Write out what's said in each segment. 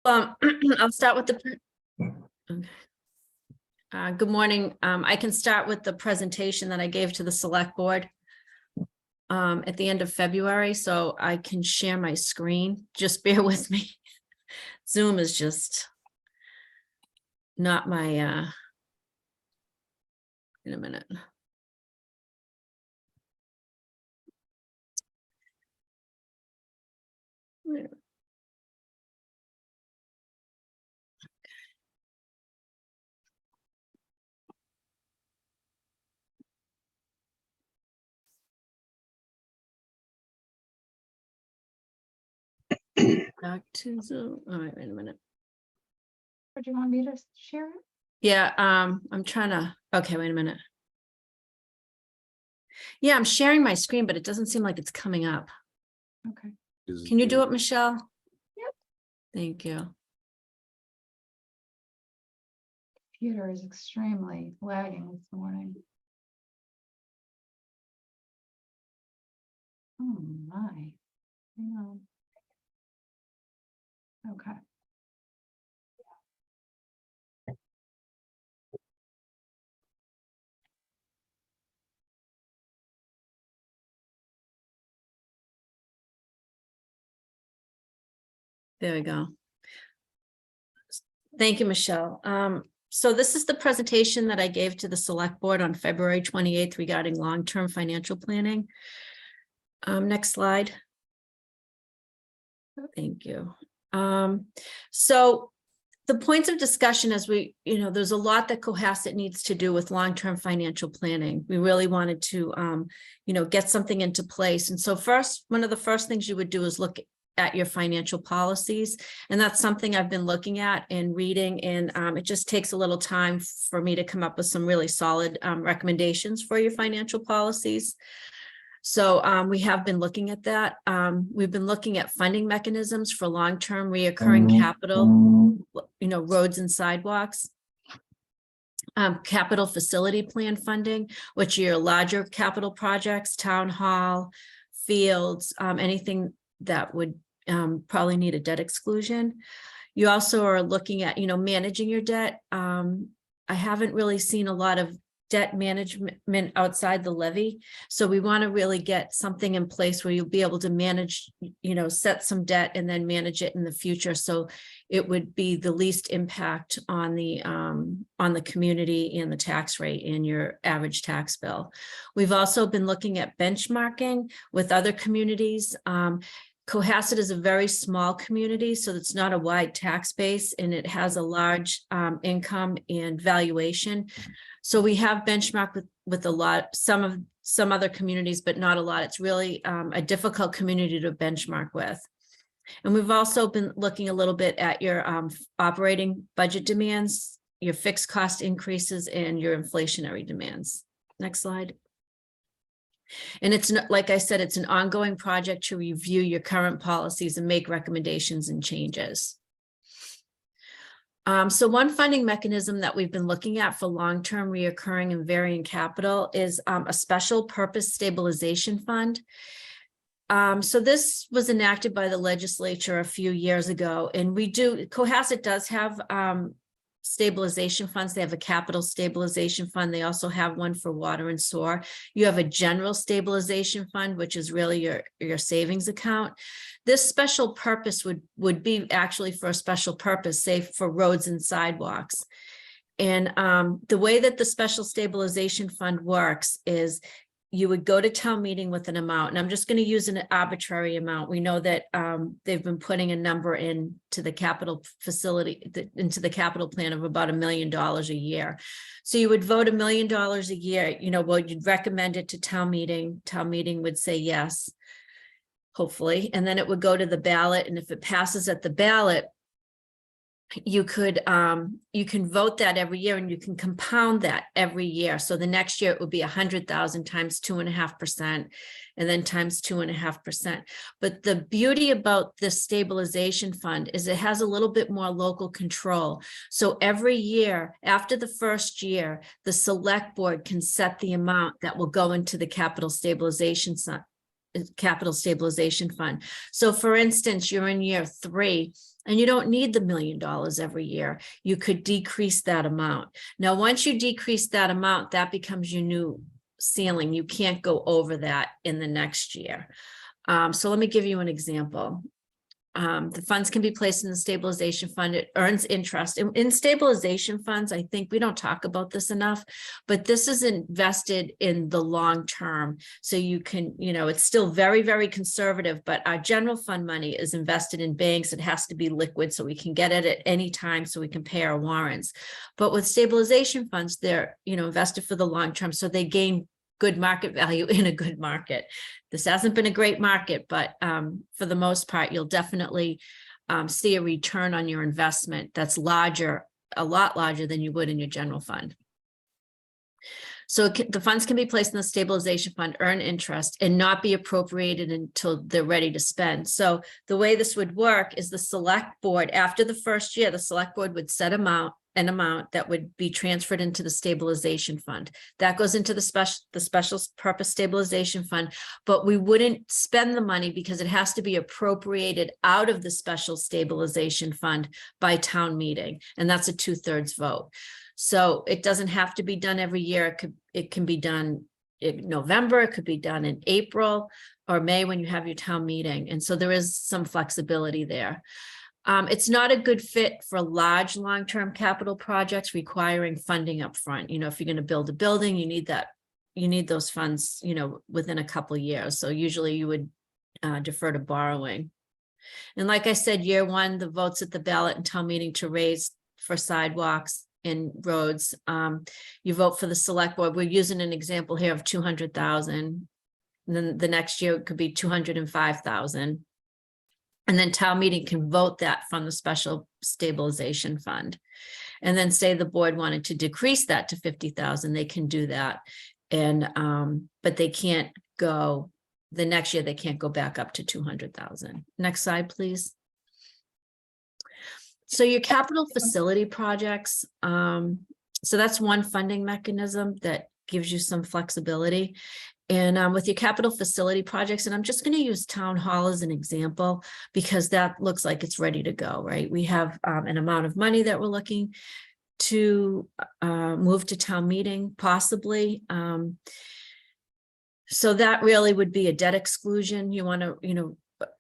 I'll start with the. Okay. Good morning. I can start with the presentation that I gave to the select board at the end of February, so I can share my screen. Just bear with me. Zoom is just not my, in a minute. Back to Zoom. All right, wait a minute. Or do you want me to share it? Yeah, I'm trying to, okay, wait a minute. Yeah, I'm sharing my screen, but it doesn't seem like it's coming up. Okay. Can you do it, Michelle? Yep. Thank you. Computer is extremely lagging this morning. Oh my. Hang on. Okay. There we go. Thank you, Michelle. So this is the presentation that I gave to the select board on February 28th regarding long-term financial planning. Next slide. Thank you. So the points of discussion as we, there's a lot that Cohasset needs to do with long-term financial planning. We really wanted to, get something into place. And so one of the first things you would do is look at your financial policies. And that's something I've been looking at and reading. And it just takes a little time for me to come up with some really solid recommendations for your financial policies. So we have been looking at that. We've been looking at funding mechanisms for long-term reoccurring capital, roads and sidewalks. Capital facility plan funding, which are your larger capital projects, town hall, fields, anything that would probably need a debt exclusion. You also are looking at, managing your debt. I haven't really seen a lot of debt management outside the levy. So we want to really get something in place where you'll be able to manage, set some debt and then manage it in the future. So it would be the least impact on the community and the tax rate and your average tax bill. We've also been looking at benchmarking with other communities. Cohasset is a very small community, so it's not a wide tax base and it has a large income and valuation. So we have benchmarked with some other communities, but not a lot. It's really a difficult community to benchmark with. And we've also been looking a little bit at your operating budget demands, your fixed cost increases, and your inflationary demands. Next slide. And it's not, like I said, it's an ongoing project to review your current policies and make recommendations and changes. So one funding mechanism that we've been looking at for long-term reoccurring and varying capital is a special purpose stabilization fund. So this was enacted by the legislature a few years ago, and Cohasset does have stabilization funds. They have a capital stabilization fund. They also have one for water and sewer. You have a general stabilization fund, which is really your savings account. This special purpose would be actually for a special purpose, say for roads and sidewalks. And the way that the special stabilization fund works is you would go to town meeting with an amount, and I'm just going to use an arbitrary amount. We know that they've been putting a number into the capital facility, into the capital plan of about $1 million a year. So you would vote $1 million a year, well, you'd recommend it to town meeting. Town meeting would say yes, hopefully, and then it would go to the ballot. And if it passes at the ballot, you can vote that every year, and you can compound that every year. So the next year it would be 100,000 times 2.5%, and then times 2.5%. But the beauty about this stabilization fund is it has a little bit more local control. So every year after the first year, the select board can set the amount that will go into the capital stabilization fund. So for instance, you're in year 3. and you don't need the $1 million every year. You could decrease that amount. Now, once you decrease that amount, that becomes your new ceiling. You can't go over that in the next year. So let me give you an example. The funds can be placed in the stabilization fund. It earns interest. In stabilization funds, I think we don't talk about this enough, but this is invested in the long term. So you can, it's still very, very conservative, but our general fund money is invested in banks. It has to be liquid so we can get it at any time so we can pay our warrants. But with stabilization funds, they're, invested for the long term. So they gain good market value in a good market. This hasn't been a great market, but for the most part, you'll definitely see a return on your investment that's larger, a lot larger than you would in your general fund. So the funds can be placed in the stabilization fund, earn interest, and not be appropriated until they're ready to spend. So the way this would work is the select board, after the first year, the select board would set an amount that would be transferred into the stabilization fund. That goes into the special purpose stabilization fund, but we wouldn't spend the money because it has to be appropriated out of the special stabilization fund by town meeting. And that's a 2/3 vote. So it doesn't have to be done every year. It can be done in November, it could be done in April or May when you have your town meeting. And so there is some flexibility there. It's not a good fit for large long-term capital projects requiring funding up front. If you're going to build a building, you need those funds, within a couple of years. So usually you would defer to borrowing. And like I said, year one, the votes at the ballot and town meeting to raise for sidewalks and roads. You vote for the select board. We're using an example here of 200,000. Then the next year it could be 205,000. And then town meeting can vote that from the special stabilization fund. And then say the board wanted to decrease that to 50,000, they can do that. And but they can't go, the next year they can't go back up to 200,000. Next slide, please. So your capital facility projects, so that's one funding mechanism that gives you some flexibility. And with your capital facility projects, and I'm just going to use town hall as an example, because that looks like it's ready to go, right? We have an amount of money that we're looking to move to town meeting, possibly. So that really would be a debt exclusion. You want to,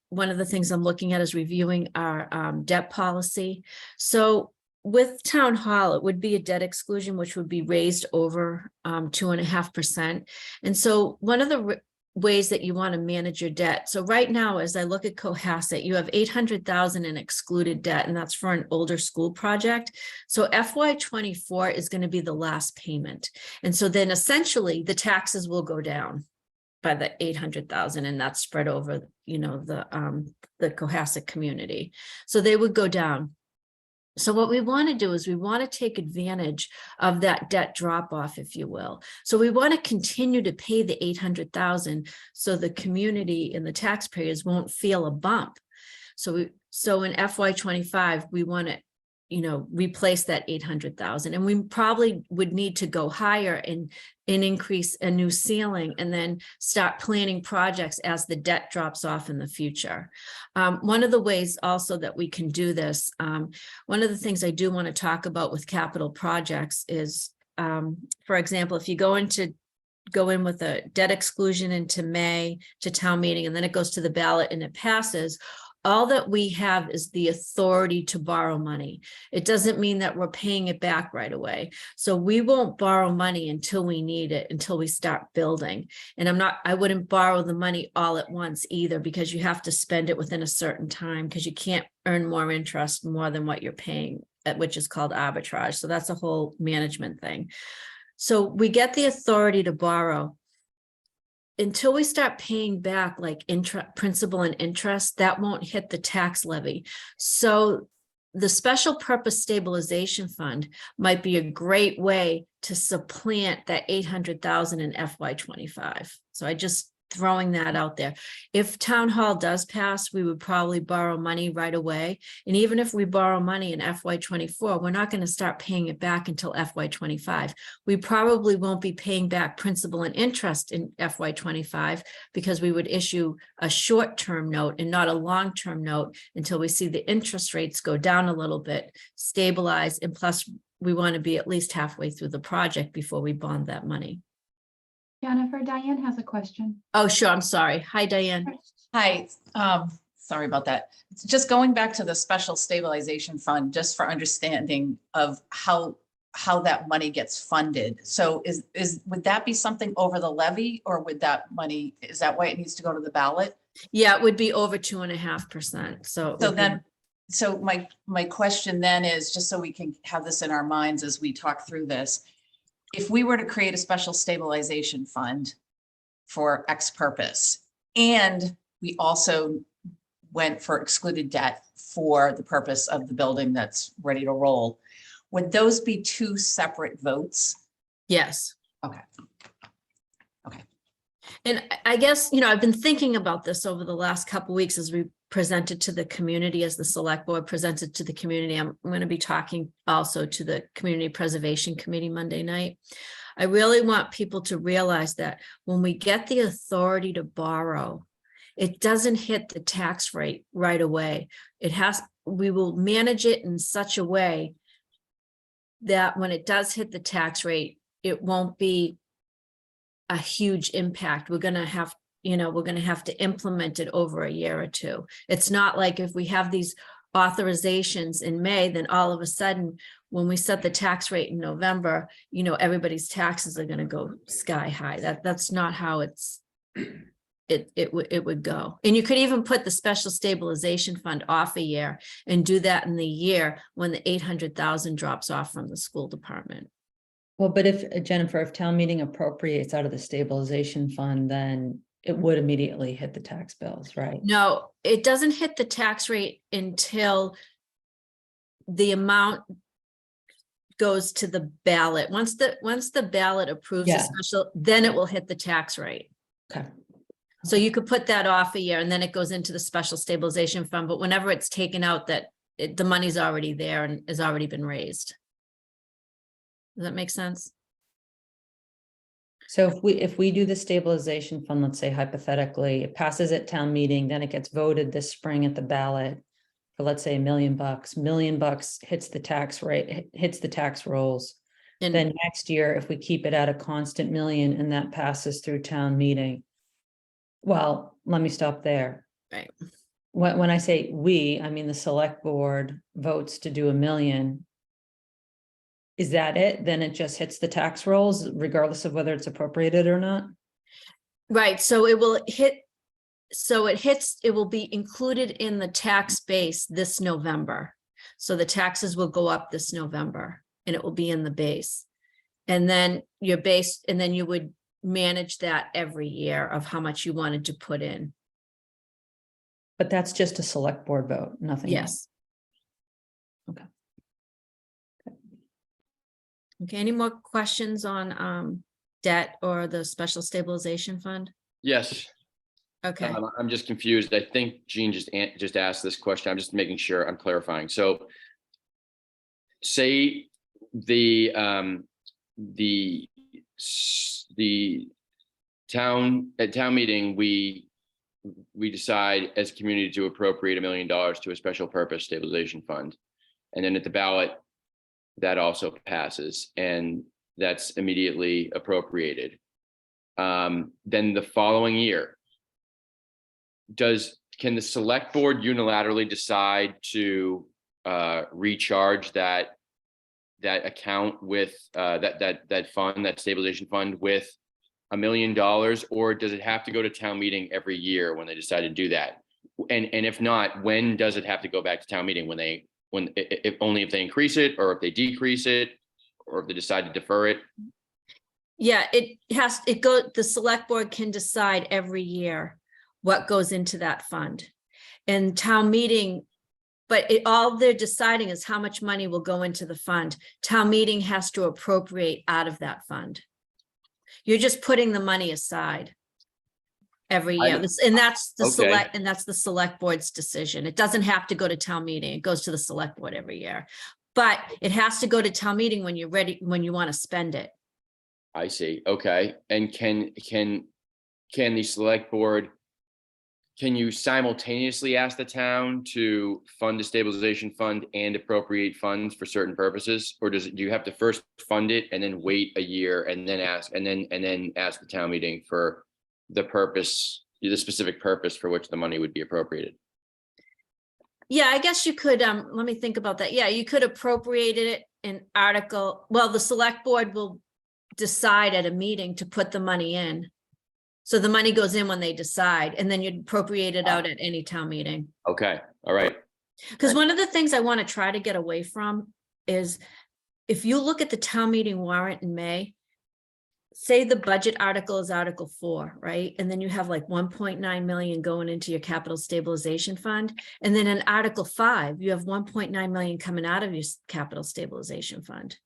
one of the things I'm looking at is reviewing our debt policy. So with town hall, it would be a debt exclusion, which would be raised over 2.5%. And so one of the ways that you want to manage your debt. So right now, as I look at Cohasset, you have 800,000 in excluded debt, and that's for an older school project. So FY24 is going to be the last payment. And so then essentially the taxes will go down by the 800,000, and that's spread over, the Cohasset community. So they would go down. So what we want to do is we want to take advantage of that debt drop off, if you will. So we want to continue to pay the 800,000 so the community and the taxpayers won't feel a bump. So in FY25, we want to, replace that 800,000, and we probably would need to go higher and increase a new ceiling, and then start planning projects as the debt drops off in the future. One of the ways also that we can do this, one of the things I do want to talk about with capital projects is, for example, if you go in with a debt exclusion into May to town meeting, and then it goes to the ballot and it passes, all that we have is the authority to borrow money. It doesn't mean that we're paying it back right away. So we won't borrow money until we need it, until we start building. And I wouldn't borrow the money all at once either, because you have to spend it within a certain time, because you can't earn more interest more than what you're paying, which is called arbitrage. So that's a whole management thing. So we get the authority to borrow. Until we start paying back like principal and interest, that won't hit the tax levy. So the special purpose stabilization fund might be a great way to supplant that 800,000 in FY25. So I just throwing that out there. If town hall does pass, we would probably borrow money right away. And even if we borrow money in FY24, we're not going to start paying it back until FY25. We probably won't be paying back principal and interest in FY25 because we would issue a short-term note and not a long-term note until we see the interest rates go down a little bit, stabilize, and plus we want to be at least halfway through the project before we bond that money. Jennifer, Diane has a question. Oh, sure. I'm sorry. Hi, Diane. Hi, sorry about that. Just going back to the special stabilization fund, just for understanding of how that money gets funded. So would that be something over the levy, or would that money, is that why it needs to go to the ballot? Yeah, it would be over 2.5%. So my question then is, just so we can have this in our minds as we talk through this, if we were to create a special stabilization fund for X purpose, and we also went for excluded debt for the purpose of the building that's ready to roll, would those be two separate votes? Yes. Okay. Okay. And I guess, I've been thinking about this over the last couple of weeks as we presented to the community, as the select board presented to the community. I'm going to be talking also to the Community Preservation Committee Monday night. I really want people to realize that when we get the authority to borrow, it doesn't hit the tax rate right away. We will manage it in such a way that when it does hit the tax rate, it won't be a huge impact. We're going to have to implement it over a year or two. It's not like if we have these authorizations in May, then all of a sudden, when we set the tax rate in November, everybody's taxes are going to go sky high. That's not how it would go. And you could even put the special stabilization fund off a year and do that in the year when the 800,000 drops off from the school department. Well, but if Jennifer, if town meeting appropriates out of the stabilization fund, then it would immediately hit the tax bills, right? No, it doesn't hit the tax rate until the amount goes to the ballot. Once the ballot approves a special, then it will hit the tax rate. Okay. So you could put that off a year and then it goes into the special stabilization fund, but whenever it's taken out, the money's already there and has already been raised. Does that make sense? So if we do the stabilization fund, let's say hypothetically, it passes at town meeting, then it gets voted this spring at the ballot for, let's say, $1 million. $1 million hits the tax rate, hits the tax rolls. And then next year, if we keep it at a constant million and that passes through town meeting. Well, let me stop there. Right. When I say we, I mean the select board votes to do $1 million. Is that it? Then it just hits the tax rolls regardless of whether it's appropriated or not? Right. So it will hit. So it will be included in the tax base this November. So the taxes will go up this November and it will be in the base. And then your base, and then you would manage that every year of how much you wanted to put in. But that's just a select board vote, nothing else. Yes. Okay. Okay, any more questions on debt or the special stabilization fund? Yes. Okay. I'm just confused. I think Jean just asked this question. I'm just making sure I'm clarifying. So say the town meeting, we decide as a community to appropriate $1 million to a special purpose stabilization fund. And then at the ballot, that also passes and that's immediately appropriated. Then the following year, can the select board unilaterally decide to recharge that account with that fund, that stabilization fund, with $1 million, or does it have to go to town meeting every year when they decide to do that? And if not, when does it have to go back to town meeting? If only if they increase it, or if they decrease it, or if they decide to defer it? Yeah, the select board can decide every year what goes into that fund. And town meeting, but all they're deciding is how much money will go into the fund. Town meeting has to appropriate out of that fund. You're just putting the money aside. every I year. don't- And that's the Okay. select board's decision. It doesn't have to go to town meeting. It goes to the select board every year. But it has to go to town meeting when you're ready, when you want to spend it. I see. Okay. And can the select board, can you simultaneously ask the town to fund the stabilization fund and appropriate funds for certain purposes? Or do you have to first fund it and then wait a year and then ask, and then ask the town meeting for the purpose, the specific purpose for which the money would be appropriated? Yeah, I guess you could, let me think about that. Yeah, you could appropriate it in article, well, the select board will decide at a meeting to put the money in. So the money goes in when they decide, and then you'd appropriate it out at any town meeting. Okay. All right. Because one of the things I want to try to get away from is if you look at the town meeting warrant in May, say the budget article is Article 4, right? And then you have like 1.9 million going into your capital stabilization fund. And then in Article 5, you have 1.9 million coming out of your capital stabilization fund.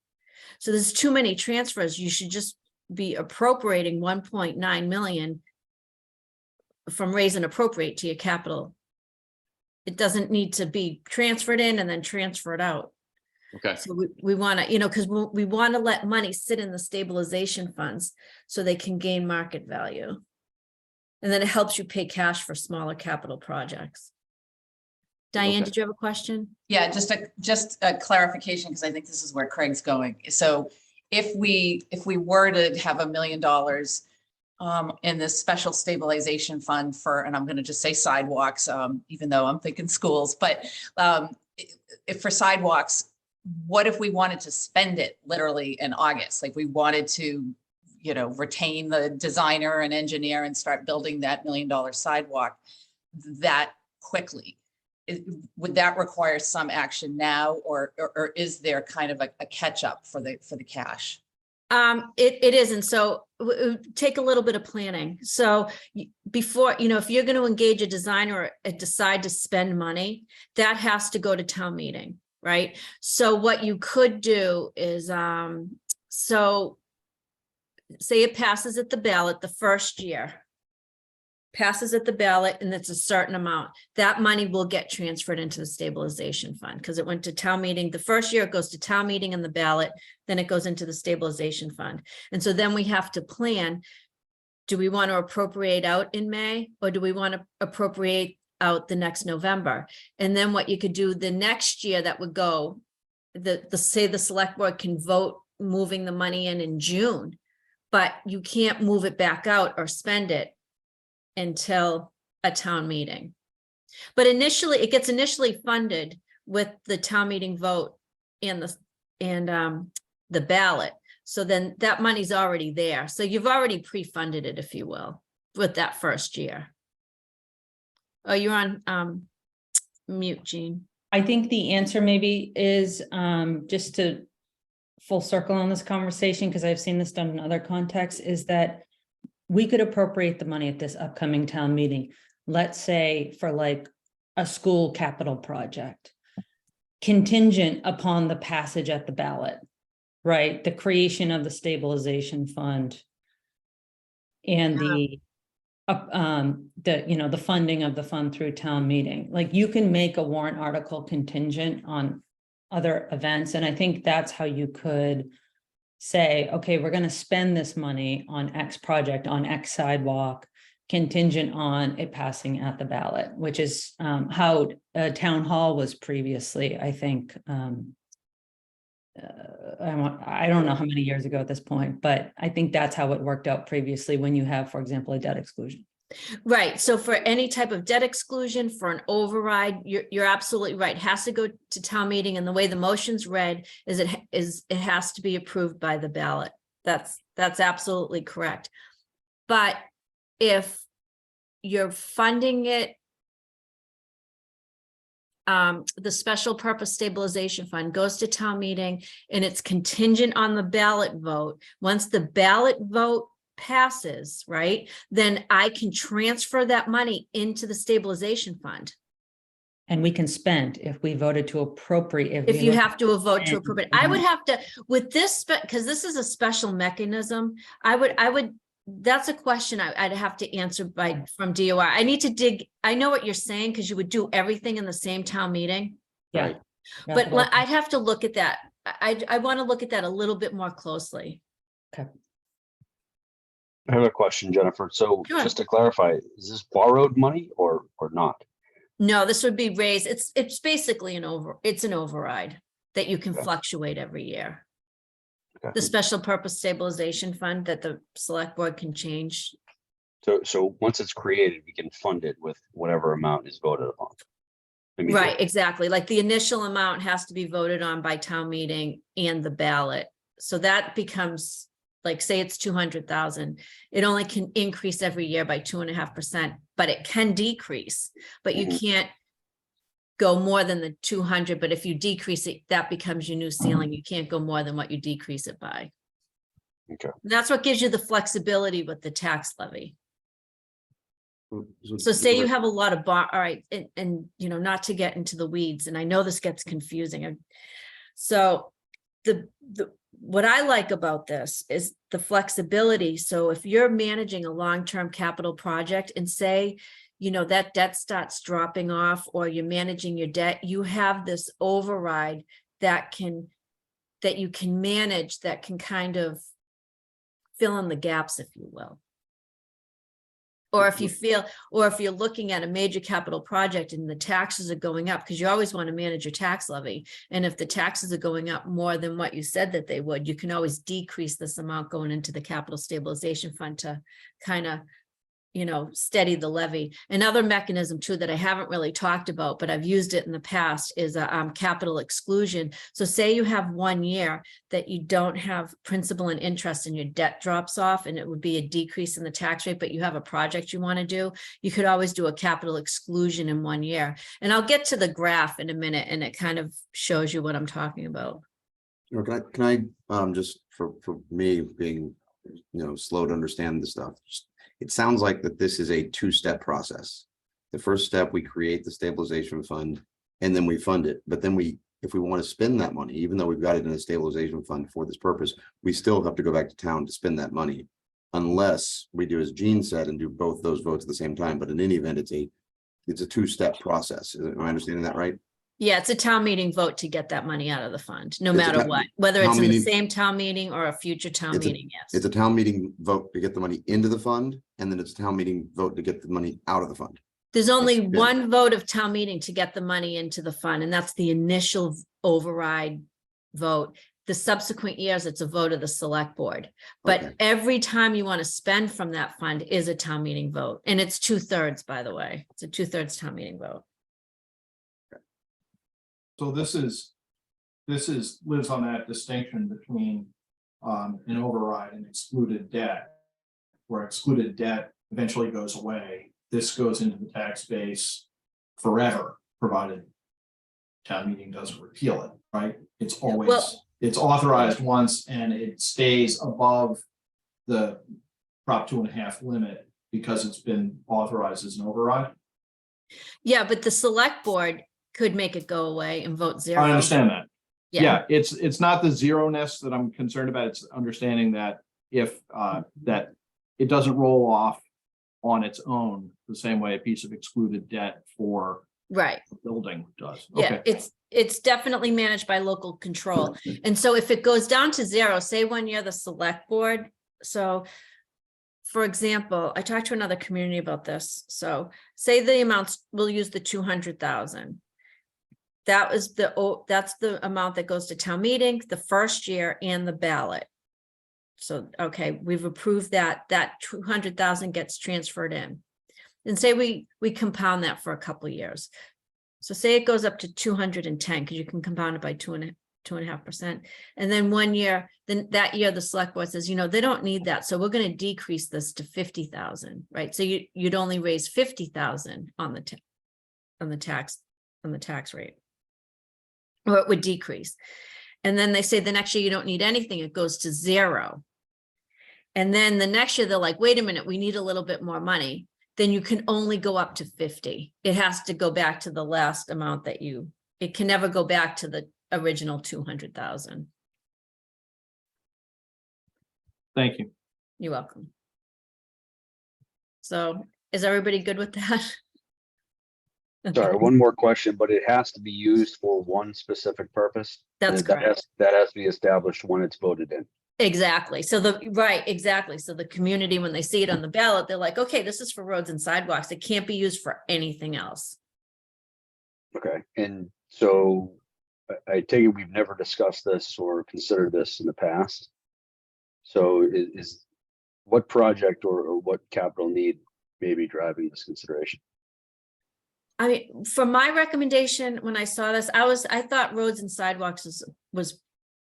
So there's too many transfers. You should just be appropriating 1.9 million from raise and appropriate to your capital. It doesn't need to be transferred in and then transferred out. Okay. So we want to, because we want to let money sit in the stabilization funds so they can gain market value. And then it helps you pay cash for smaller capital projects. Diane, Okay. did you have a question? Yeah, just a clarification, because I think this is where Craig's going. So if we were to have $1 million in this special stabilization fund for, and I'm going to just say sidewalks, even though I'm thinking schools, but if for sidewalks, what if we wanted to spend it literally in August? Like we wanted to, retain the designer and engineer and start building that $1 million sidewalk that quickly. Would that require some action now, or is there kind of a catch up for the cash? It isn't. So it would take a little bit of planning. So before, if you're going to engage a designer or decide to spend money, that has to go to town meeting, right? So what you could do is, so say it passes at the ballot the first year, passes at the ballot, and it's a certain amount, that money will get transferred into the stabilization fund because it went to town meeting. The first year it goes to town meeting and the ballot, then it goes into the stabilization fund. And so then we have to plan, do we want to appropriate out in May, or do we want to appropriate out the next November? And then what you could do the next year that would go, say the select board can vote moving the money in June, but you can't move it back out or spend it until a town meeting. But initially, it gets initially funded with the town meeting vote and the ballot. So then that money's already there. So you've already pre-funded it, if you will, with that first year. Oh, you're on mute, Jean. I think the answer maybe is just to full circle on this conversation, because I've seen this done in other contexts, is that we could appropriate the money at this upcoming town meeting, let's say for like a school capital project, contingent upon the passage at the ballot, right? The creation of the stabilization fund and the funding of the fund through town meeting. Like you can make a warrant article contingent on other events. And I think that's how you could say, okay, we're going to spend this money on X project, on X sidewalk, contingent on it passing at the ballot, which is how town hall was previously, I think. I don't know how many years ago at this point, but I think that's how it worked out previously when you have, for example, a debt exclusion. Right. So for any type of debt exclusion, for an override, you're absolutely right. It has to go to town meeting, and the way the motion's read is it has to be approved by the ballot. That's absolutely correct. But if you're funding it, the special purpose stabilization fund goes to town meeting and it's contingent on the ballot vote. Once the ballot vote passes, right, then I can transfer that money into the stabilization fund. And we can spend if we voted to appropriate. If you have to vote to appropriate, I would have to, with this, because this is a special mechanism, I would That's a question I'd have to answer from DOR. I need to dig, I know what you're saying, because you would do everything in the same town meeting. Yeah. Right. Yeah, But well, I'd have to look at that. I want to look at that a little bit more closely. I have a question, Jennifer. So Sure. just to clarify, is this borrowed money or not? No, this would be raised. It's basically it's an override that you can Okay. fluctuate every year. Okay. The special purpose stabilization fund that the select board can change. So once it's created, we can fund it with whatever amount is voted upon. Right, exactly. Like the initial amount has to be voted on by town meeting and the ballot. So that becomes, like, say it's 200,000. It only can increase every year by 2.5%, but it can decrease, but you Mhm. can't go more than the 200. But if you decrease it, that becomes your new ceiling. You can't go more than what you decrease it by. Okay. And that's what gives you the flexibility with the tax levy. So say you have a lot of all right, and you know, not to get into the weeds, and I know this gets confusing. So what I like about this is the flexibility. So if you're managing a long-term capital project and say, you know, that debt starts dropping off, or you're managing your debt, you have this override that you can manage, that can kind of fill in the gaps, if you will. Or if you feel, or if you're looking at a major capital project and the taxes are going up, because you always want to manage your tax levy. And if the taxes are going up more than what you said that they would, you can always decrease this amount going into the capital stabilization fund to kind of, you know, steady the levy. Another mechanism too that I haven't really talked about, but I've used it in the past, is a capital exclusion. So say you have 1 year that you don't have principal and interest and your debt drops off, and it would be a decrease in the tax rate, but you have a project you want to do, you could always do a capital exclusion in 1 year. And I'll get to the graph in a minute, and it kind of shows you what I'm talking about. Or can I just for me being, slow to understand this stuff, it sounds like that this is a two-step process. The first step, we create the stabilization fund and then we fund it. But then if we want to spend that money, even though we've got it in a stabilization fund for this purpose, we still have to go back to town to spend that money. Unless we do, as Gene said, and do both those votes at the same time. But in any event, it's a two-step process. Am I understanding that right? Yeah, it's a town meeting vote to get that money out of the fund, no It's a matter town- what, whether town it's in the meeting- same town meeting or a future town meeting, It's yes. a town meeting vote to get the money into the fund, and then it's a town meeting vote to get the money out of the fund. There's only That's good. one vote of town meeting to get the money into the fund, and that's the initial override vote. The subsequent years, it's a vote of the select board. But Okay. every time you want to spend from that fund is a town meeting vote, and it's 2/3, by the way. It's a 2/3 town meeting vote. So this lives on that distinction between an override and excluded debt, where excluded debt eventually goes away. This goes into the tax base forever, provided town meeting doesn't repeal it, right? It's always, Well- it's authorized once and it stays above the Prop 2.5 limit because it's been authorized as an override. Yeah, but the select board could make it go away and vote zero. I understand that. Yeah, Yeah, it's not the zero-ness that I'm concerned about. It's understanding that if that it doesn't roll off on its own the same way a piece of excluded debt for right. a building does. Yeah, Okay, it's definitely managed by local control. And so if it goes down to zero, say 1 year the select board, so for example, I talked to another community about this. So say the amounts, we'll use the 200,000. That's the amount that goes to town meeting the first year and the ballot. So, okay, we've approved that 200,000 gets transferred in. And say we compound that for a couple of years. So say it goes up to 210, because you can compound it by 2.5%. And then 1 year, then that year the select board says, they don't need that. So we're going to decrease this to 50,000, right? So you'd only raise 50,000 on the tax rate. Or it would decrease. And then they say the next year you don't need anything, it goes to zero. And then the next year they're like, wait a minute, we need a little bit more money. Then you can only go up to 50. It has to go back to the last amount it can never go back to the original 200,000. thank you. You're welcome. So is everybody good with that? Sorry, one more question, but it has to be used for one specific purpose. That's And that correct. that has to be established when it's voted in. Exactly. So right, exactly. So the community, when they see it on the ballot, they're like, okay, this is for roads and sidewalks. It can't be used for anything else. Okay, and so I take it we've never discussed this or considered this in the past. So is what project or what capital need may be driving this consideration? I mean, for my recommendation, when I saw this, I thought roads and sidewalks was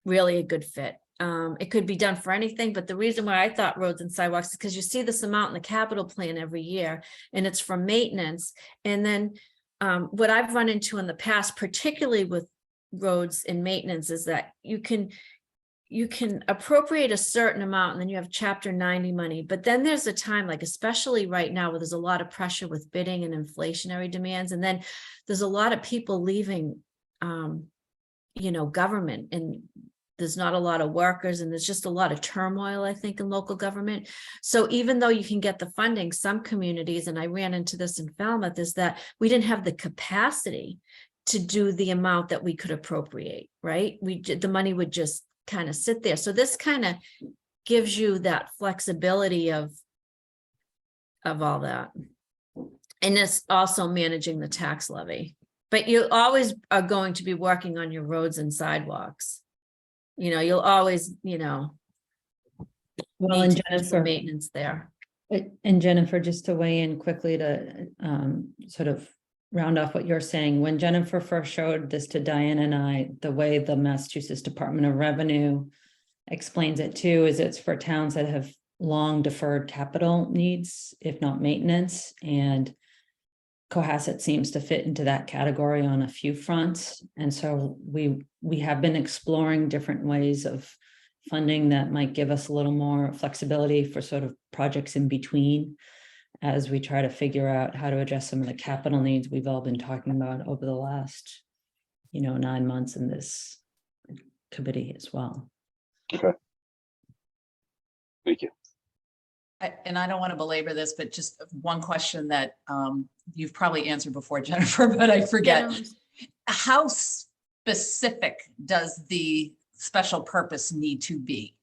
really a good fit. It could be done for anything, but the reason why I thought roads and sidewalks is because you see this amount in the capital plan every year, and it's for maintenance. And then what I've run into in the past, particularly with roads and maintenance, is that you can appropriate a certain amount and then you have chapter 90 money, but then there's a time, like especially right now where there's a lot of pressure with bidding and inflationary demands, and then there's a lot of people leaving government, and there's not a lot of workers, and there's just a lot of turmoil, I think, in local government. So even though you can get the funding, some communities, and I ran into this in Falmouth, is that we didn't have the capacity to do the amount that we could appropriate, right? The money would just kind of sit there. So this kind of gives you that flexibility of all that. And it's also managing the tax levy. But you always are going to be working on your roads and sidewalks. You'll always, Well, need and to do some Jennifer, maintenance there. and Jennifer, just to weigh in quickly to sort of round off what you're saying, when Jennifer first showed this to Diane and I, the way the Massachusetts Department of Revenue explains it too, is it's for towns that have long deferred capital needs, if not maintenance, and Cohasset seems to fit into that category on a few fronts. And so we have been exploring different ways of funding that might give us a little more flexibility for sort of projects in between, as we try to figure out how to address some of the capital needs we've all been talking about over the last 9 months in this committee as well. Okay. Thank you. And I don't want to belabor this, but just one question that you've probably answered before, Jennifer, but I forget. How specific does the special purpose need to be?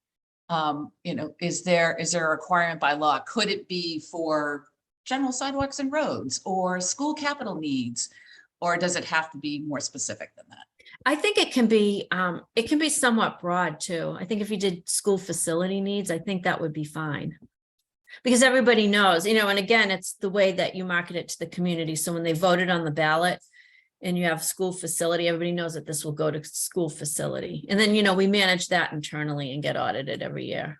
Is there a requirement by law? Could it be for general sidewalks and roads or school capital needs? Or does it have to be more specific than that? I think it can be somewhat broad too. I think if you did school facility needs, I think that would be fine. Because everybody knows, and again, it's the way that you market it to the community. So when they voted on the ballot and you have school facility, everybody knows that this will go to school facility. And then, we manage that internally and get audited every year.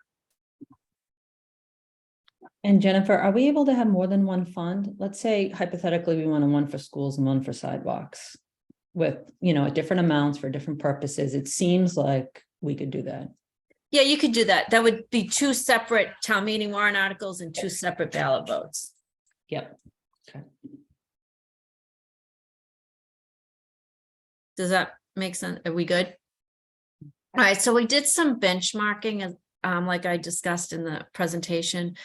And Jennifer, are we able to have more than one fund? Let's say hypothetically, we want one for schools and one for sidewalks with, at different amounts for different purposes. It seems like we could do that. Yeah, you could do that. That would be 2 separate town meeting warrant articles and 2 separate ballot votes. Yep. Okay. Does that make sense? Are we good? All right, so we did some benchmarking, like I discussed in the presentation.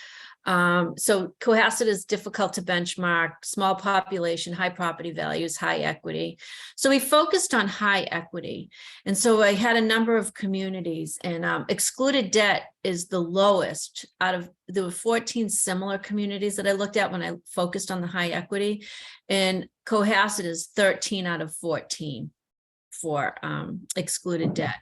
So Cohasset is difficult to benchmark, small population, high property values, high equity. So we focused on high equity. And so I had a number of communities, and excluded debt is the lowest there were 14 similar communities that I looked at when I focused on the high equity, and Cohasset is 13 out of 14 for excluded debt.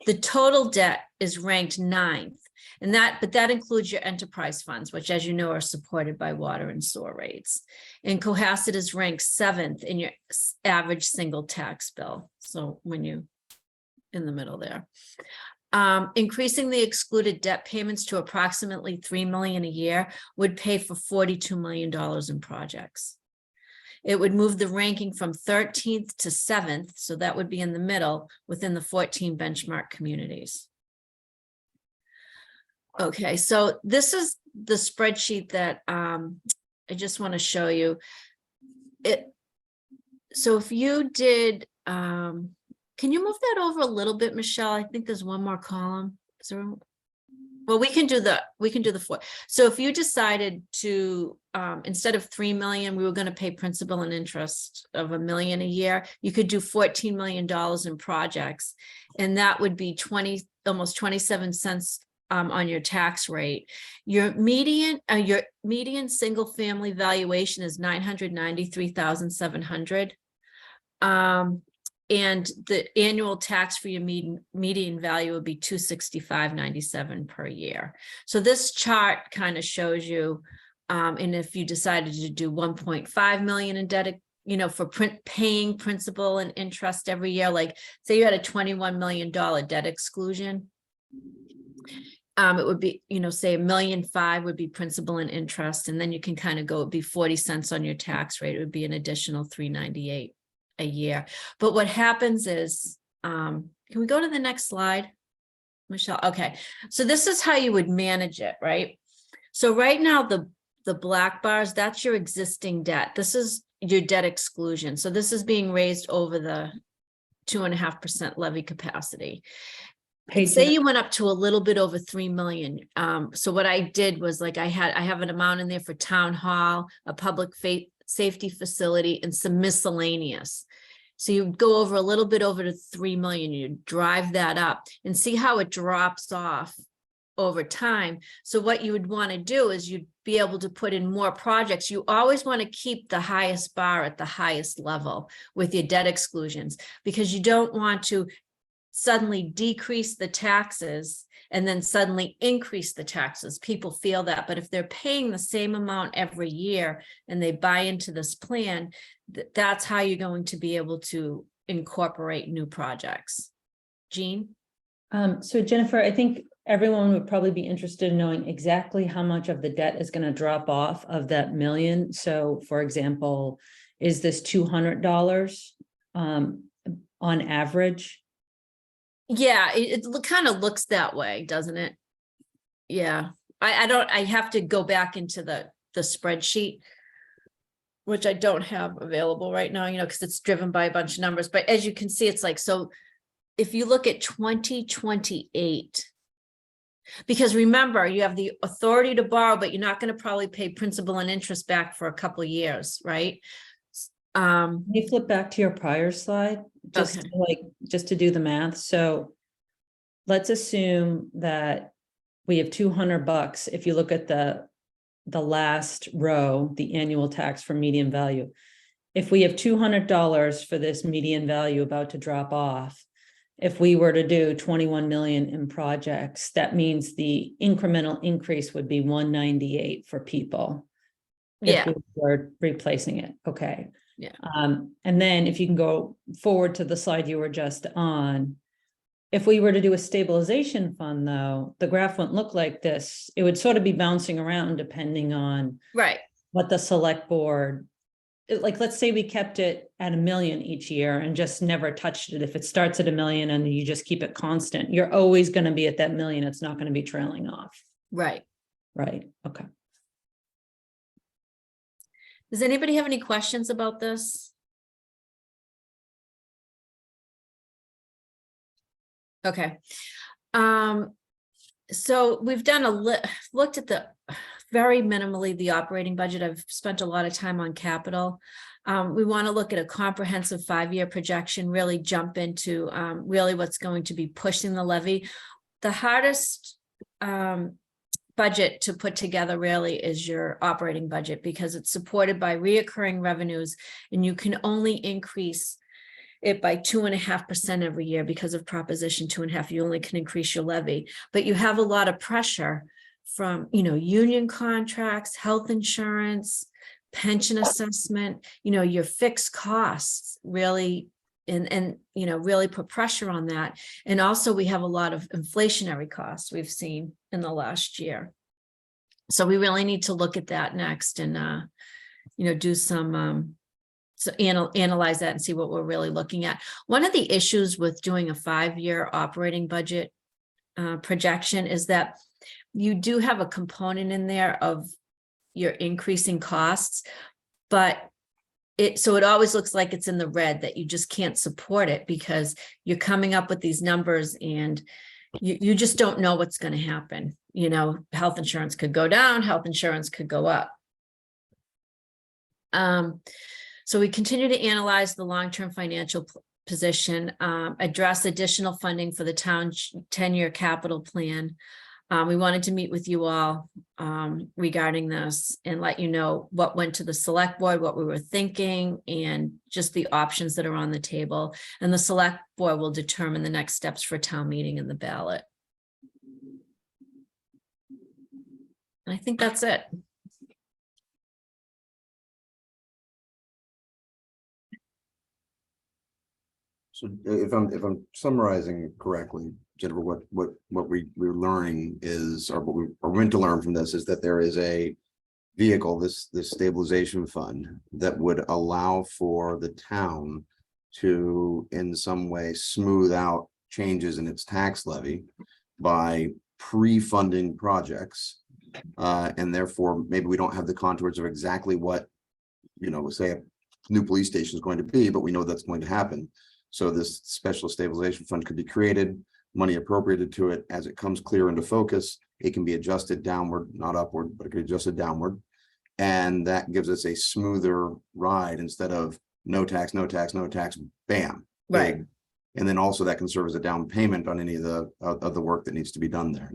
The total debt is ranked 9th. But that includes your enterprise funds, which, as you know, are supported by water and sewer rates. And Cohasset is ranked 7th in your average single tax bill. So when you in the middle there, increasing the excluded debt payments to approximately $3 million a year would pay for $42 million in projects. It would move the ranking from 13th to 7th. So that would be in the middle within the 14 benchmark communities. Okay, so this is the spreadsheet that I just want to show you. So if you did, can you move that over a little bit, Michelle? I think there's one more column. Is there? Well, we can do the four. So if you decided to, instead of 3 million, we were gonna pay principal and interest of $1 million a year, you could do $14 million in projects. And that would be almost 27 cents on your tax rate. Your median single family valuation is 993,700. And the annual tax for your median value would be 265.97 per year. So this chart kind of shows you, and if you decided to do 1.5 million in debt, for paying principal and interest every year, like say you had a $21 million debt exclusion, it would be, say $1.5 million would be principal and interest, and then you can kind of go, it'd be 40 cents on your tax rate. It would be an additional $398 a year. But what happens is, can we go to the next slide, Michelle? Okay, so this is how you would manage it, right? So right now, the black bars, that's your existing debt. This is your debt exclusion. So this is being raised over the 2.5% levy capacity. Say you went up to a little bit over 3 million. So what I did was, like, I have an amount in there for town hall, a public safety facility, and some miscellaneous. So you go over a little bit over to 3 million, you drive that up and see how it drops off over time. So what you would want to do is you'd be able to put in more projects. You always want to keep the highest bar at the highest level with your debt exclusions, because you don't want to suddenly decrease the taxes and then suddenly increase the taxes. People feel that, but if they're paying the same amount every year and they buy into this plan, that's how you're going to be able to incorporate new projects. Jean? So Jennifer, I think everyone would probably be interested in knowing exactly how much of the debt is going to drop off of that million. So for example, is this $200 on average? Yeah, it kind of looks that way, doesn't it? Yeah, I have to go back into the spreadsheet, which I don't have available right now, because it's driven by a bunch of numbers. But as you can see, it's like, so if you look at 2028, because remember, you have the authority to borrow, but you're not going to probably pay principal and interest back for a couple of years, right? Can you flip back to your prior slide, just to do the math? So let's assume that we have $200. If you look at the last row, the annual tax for median value, if we have $200 for this median value about to drop off, if we were to do 21 million in projects, that means the incremental increase would be 198 for people. Yeah, if we were replacing it. Okay. Yeah. And then if you can go forward to the slide you were just on, if we were to do a stabilization fund, though, the graph wouldn't look like this. It would sort of be bouncing around depending on right. what the select board, like, let's say we kept it at 1 million each year and just never touched it. If it starts at 1 million and you just keep it constant, you're always going to be at that 1 million. It's not going to be trailing off. Right. Right. Okay. Does anybody have any questions about this? Okay. So we've done looked at the very minimally the operating budget. I've spent a lot of time on capital. We want to look at a comprehensive 5-year projection, really jump into really what's going to be pushing the levy. The hardest budget to put together really is your operating budget, because it's supported by reoccurring revenues, and you can only increase it by 2.5% every year because of Proposition 2.5. You only can increase your levy, but you have a lot of pressure from, union contracts, health insurance, pension assessment, your fixed costs really, and really put pressure on that. And also we have a lot of inflationary costs we've seen in the last year. So we really need to look at that next and, do some, analyze that and see what we're really looking at. One of the issues with doing a 5-year operating budget projection is that you do have a component in there of your increasing costs, but it always looks like it's in the red, that you just can't support it because you're coming up with these numbers and you just don't know what's going to happen. health insurance could go down, health insurance could go up. So we continue to analyze the long-term financial position, address additional funding for the town 10-year capital plan. We wanted to meet with you all regarding this and let you know what went to the select board, what we were thinking, and just the options that are on the table. And the select board will determine the next steps for town meeting and the ballot. I think that's it. So if I'm summarizing correctly, Jennifer, what we're learning is, or what we're meant to learn from this is that there is a vehicle, this stabilization fund that would allow for the town to in some way smooth out changes in its tax levy by pre-funding projects. And therefore, maybe we don't have the contours of exactly what, say a new police station is going to be, but we know that's going to happen. So this special stabilization fund could be created, money appropriated to it. As it comes clear into focus, it can be adjusted downward, not upward, but it could be adjusted downward. And that gives us a smoother ride instead of no tax, no tax, no tax, bam. Right. Big. And then also that can serve as a down payment on any of the work that needs to be done there.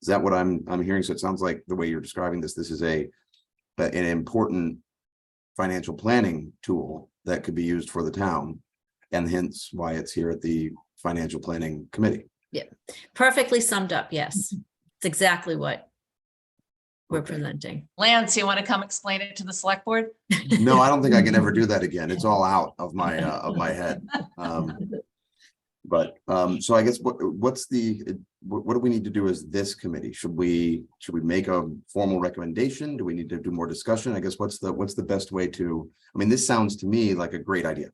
Is that what I'm hearing? So it sounds like the way you're describing this is an important financial planning tool that could be used for the town, and hence why it's here at the Financial Planning Committee. Yeah, perfectly summed up. Yes, it's exactly what we're Okay. presenting. Lance, you want to come explain it to the select board? No, I don't think I can ever do that again. It's all out of my head. So I guess what do we need to do as this committee? Should we make a formal recommendation? Do we need to do more discussion? I guess what's the best way to, this sounds to me like a great idea.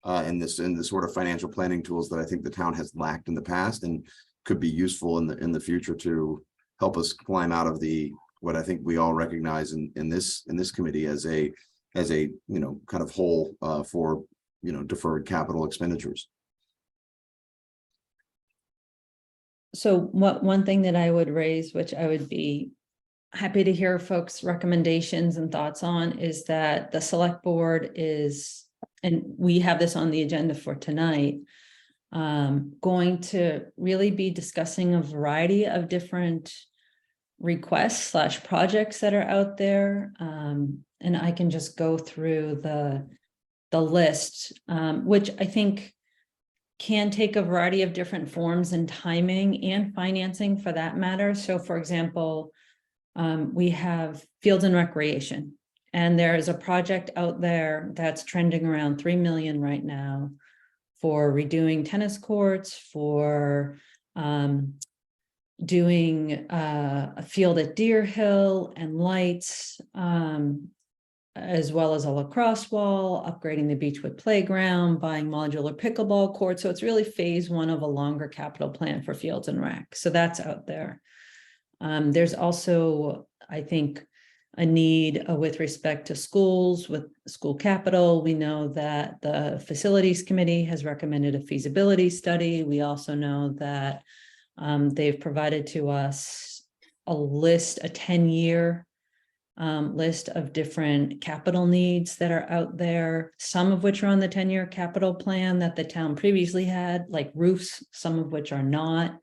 In the sort of financial planning tools that I think the town has lacked in the past and could be useful in the future to help us climb out of what I think we all recognize in this committee as a kind of hole for deferred capital expenditures. So one thing that I would raise, which I would be happy to hear folks' recommendations and thoughts on, is that the select board is, and we have this on the agenda for tonight, going to really be discussing a variety of different requests / projects that are out there. And I can just go through the list, which I think can take a variety of different forms and timing and financing for that matter. So for example, we have fields and recreation, and there is a project out there that's trending around 3 million right now for redoing tennis courts, for doing a field at Deer Hill and lights, as well as a lacrosse wall, upgrading the Beechwood playground, buying modular pickleball courts. So it's really phase one of a longer capital plan for fields and rec. So that's out there. There's also, I think, a need with respect to schools with school capital. We know that the facilities committee has recommended a feasibility study. We also know that they've provided to us a 10-year list of different capital needs that are out there, some of which are on the 10-year capital plan that the town previously had, like roofs, some of which are not.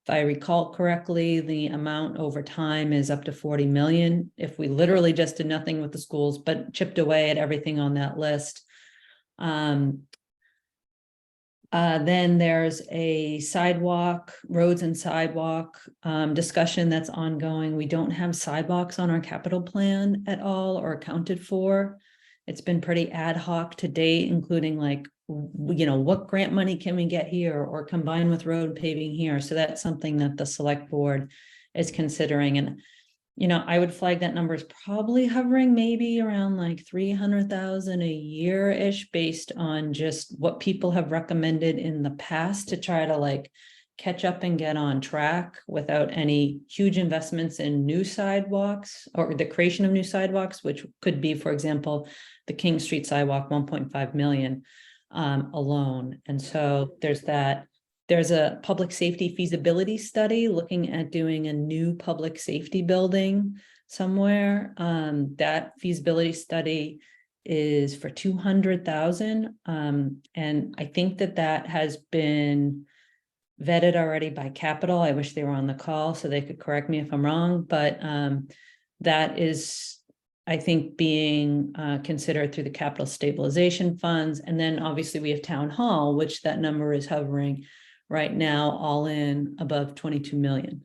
If I recall correctly, the amount over time is up to 40 million if we literally just did nothing with the schools, but chipped away at everything on that list. Then there's a roads and sidewalk discussion that's ongoing. We don't have sidewalks on our capital plan at all or accounted for. It's been pretty ad hoc to date, including what grant money can we get here or combine with road paving here. So that's something that the select board is considering. And I would flag that number is probably hovering maybe around like 300,000 a year-ish based on just what people have recommended in the past to try to catch up and get on track without any huge investments in new sidewalks or the creation of new sidewalks, which could be, for example, the King Street sidewalk, 1.5 million alone. And so there's that. There's a public safety feasibility study looking at doing a new public safety building somewhere. That feasibility study is for 200,000. And I think that has been vetted already by Capital. I wish they were on the call so they could correct me if I'm wrong, but that is, I think, being considered through the capital stabilization funds. And then obviously we have town hall, which that number is hovering right now, all in above 22 million.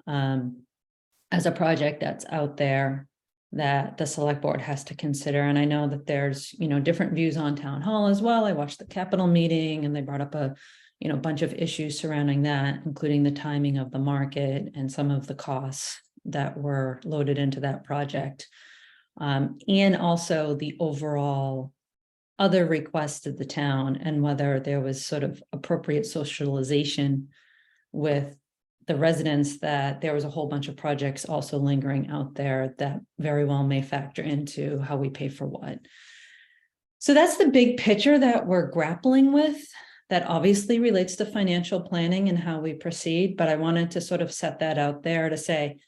As a project that's out there that the select board has to consider. And I know that there's, different views on town hall as well. I watched the capital meeting and they brought up a bunch of issues surrounding that, including the timing of the market and some of the costs that were loaded into that project. And also the overall other requests of the town and whether there was sort of appropriate socialization with the residents, that there was a whole bunch of projects also lingering out there that very well may factor into how we pay for what. So that's the big picture that we're grappling with. That obviously relates to financial planning and how we proceed, but I wanted to sort of set that out there to say,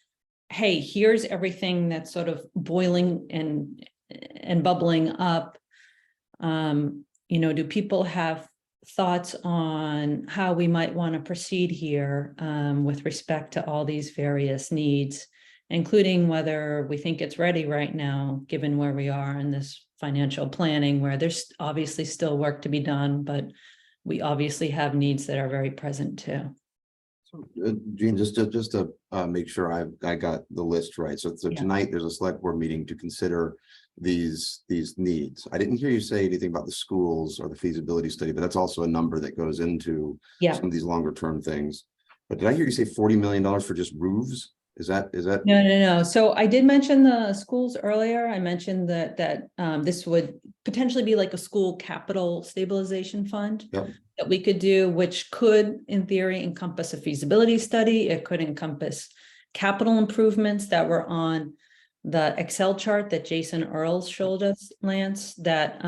hey, here's everything that's sort of boiling and bubbling up. Do people have thoughts on how we might want to proceed here with respect to all these various needs, including whether we think it's ready right now, given where we are in this financial planning, where there's obviously still work to be done, but we obviously have needs that are very present too. So, Jean, just to make sure I got the list right. So Yeah. tonight there's a select board meeting to consider these needs. I didn't hear you say anything about the schools or the feasibility study, but that's also a number that goes into some of these longer term things. But did I hear you say $40 million for just roofs? Is that? No. So I did mention the schools earlier. I mentioned that this would potentially be like a school capital stabilization fund that we could do, which could, in theory, encompass a feasibility study. It could encompass capital improvements that were on the Excel chart that Jason Earls showed us, Lance, that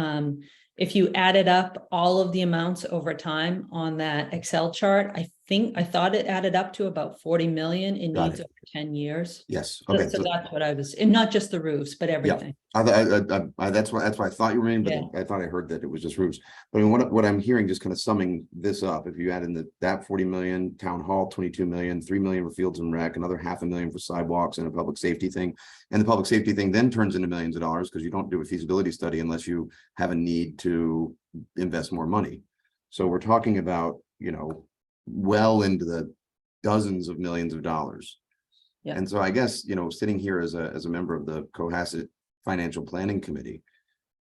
if you added up all of the amounts over time on that Excel chart, I thought it added up to about 40 million in needs over 10 years. Yes. Okay. So that's what I was, and not just the roofs, but everything. That's why I thought you were in, but Yeah. I thought I heard that it was just roofs. But I mean, what I'm hearing, just kind of summing this up, if you add in that 40 million, town hall 22 million, 3 million for fields and rec, another $500,000 for sidewalks and a public safety thing, and the public safety thing then turns into millions of dollars because you don't do a feasibility study unless you have a need to invest more money. So we're talking about well into the dozens of millions of dollars. Yeah. And so I guess, sitting here as a member of the Cohasset Financial Planning Committee,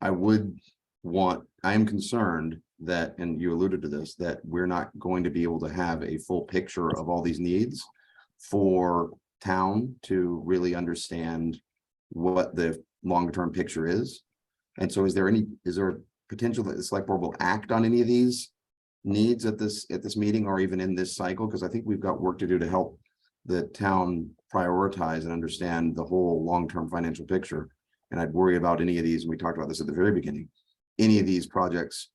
I am concerned that, and you alluded to this, that we're not going to be able to have a full picture of all these needs for town to really understand what the longer term picture is. And so is there a potential that the select board will act on any of these needs at this meeting or even in this cycle? Because I think we've got work to do to help the town prioritize and understand the whole long-term financial picture. And I'd worry about any of these, and we talked about this at the very beginning, any of these projects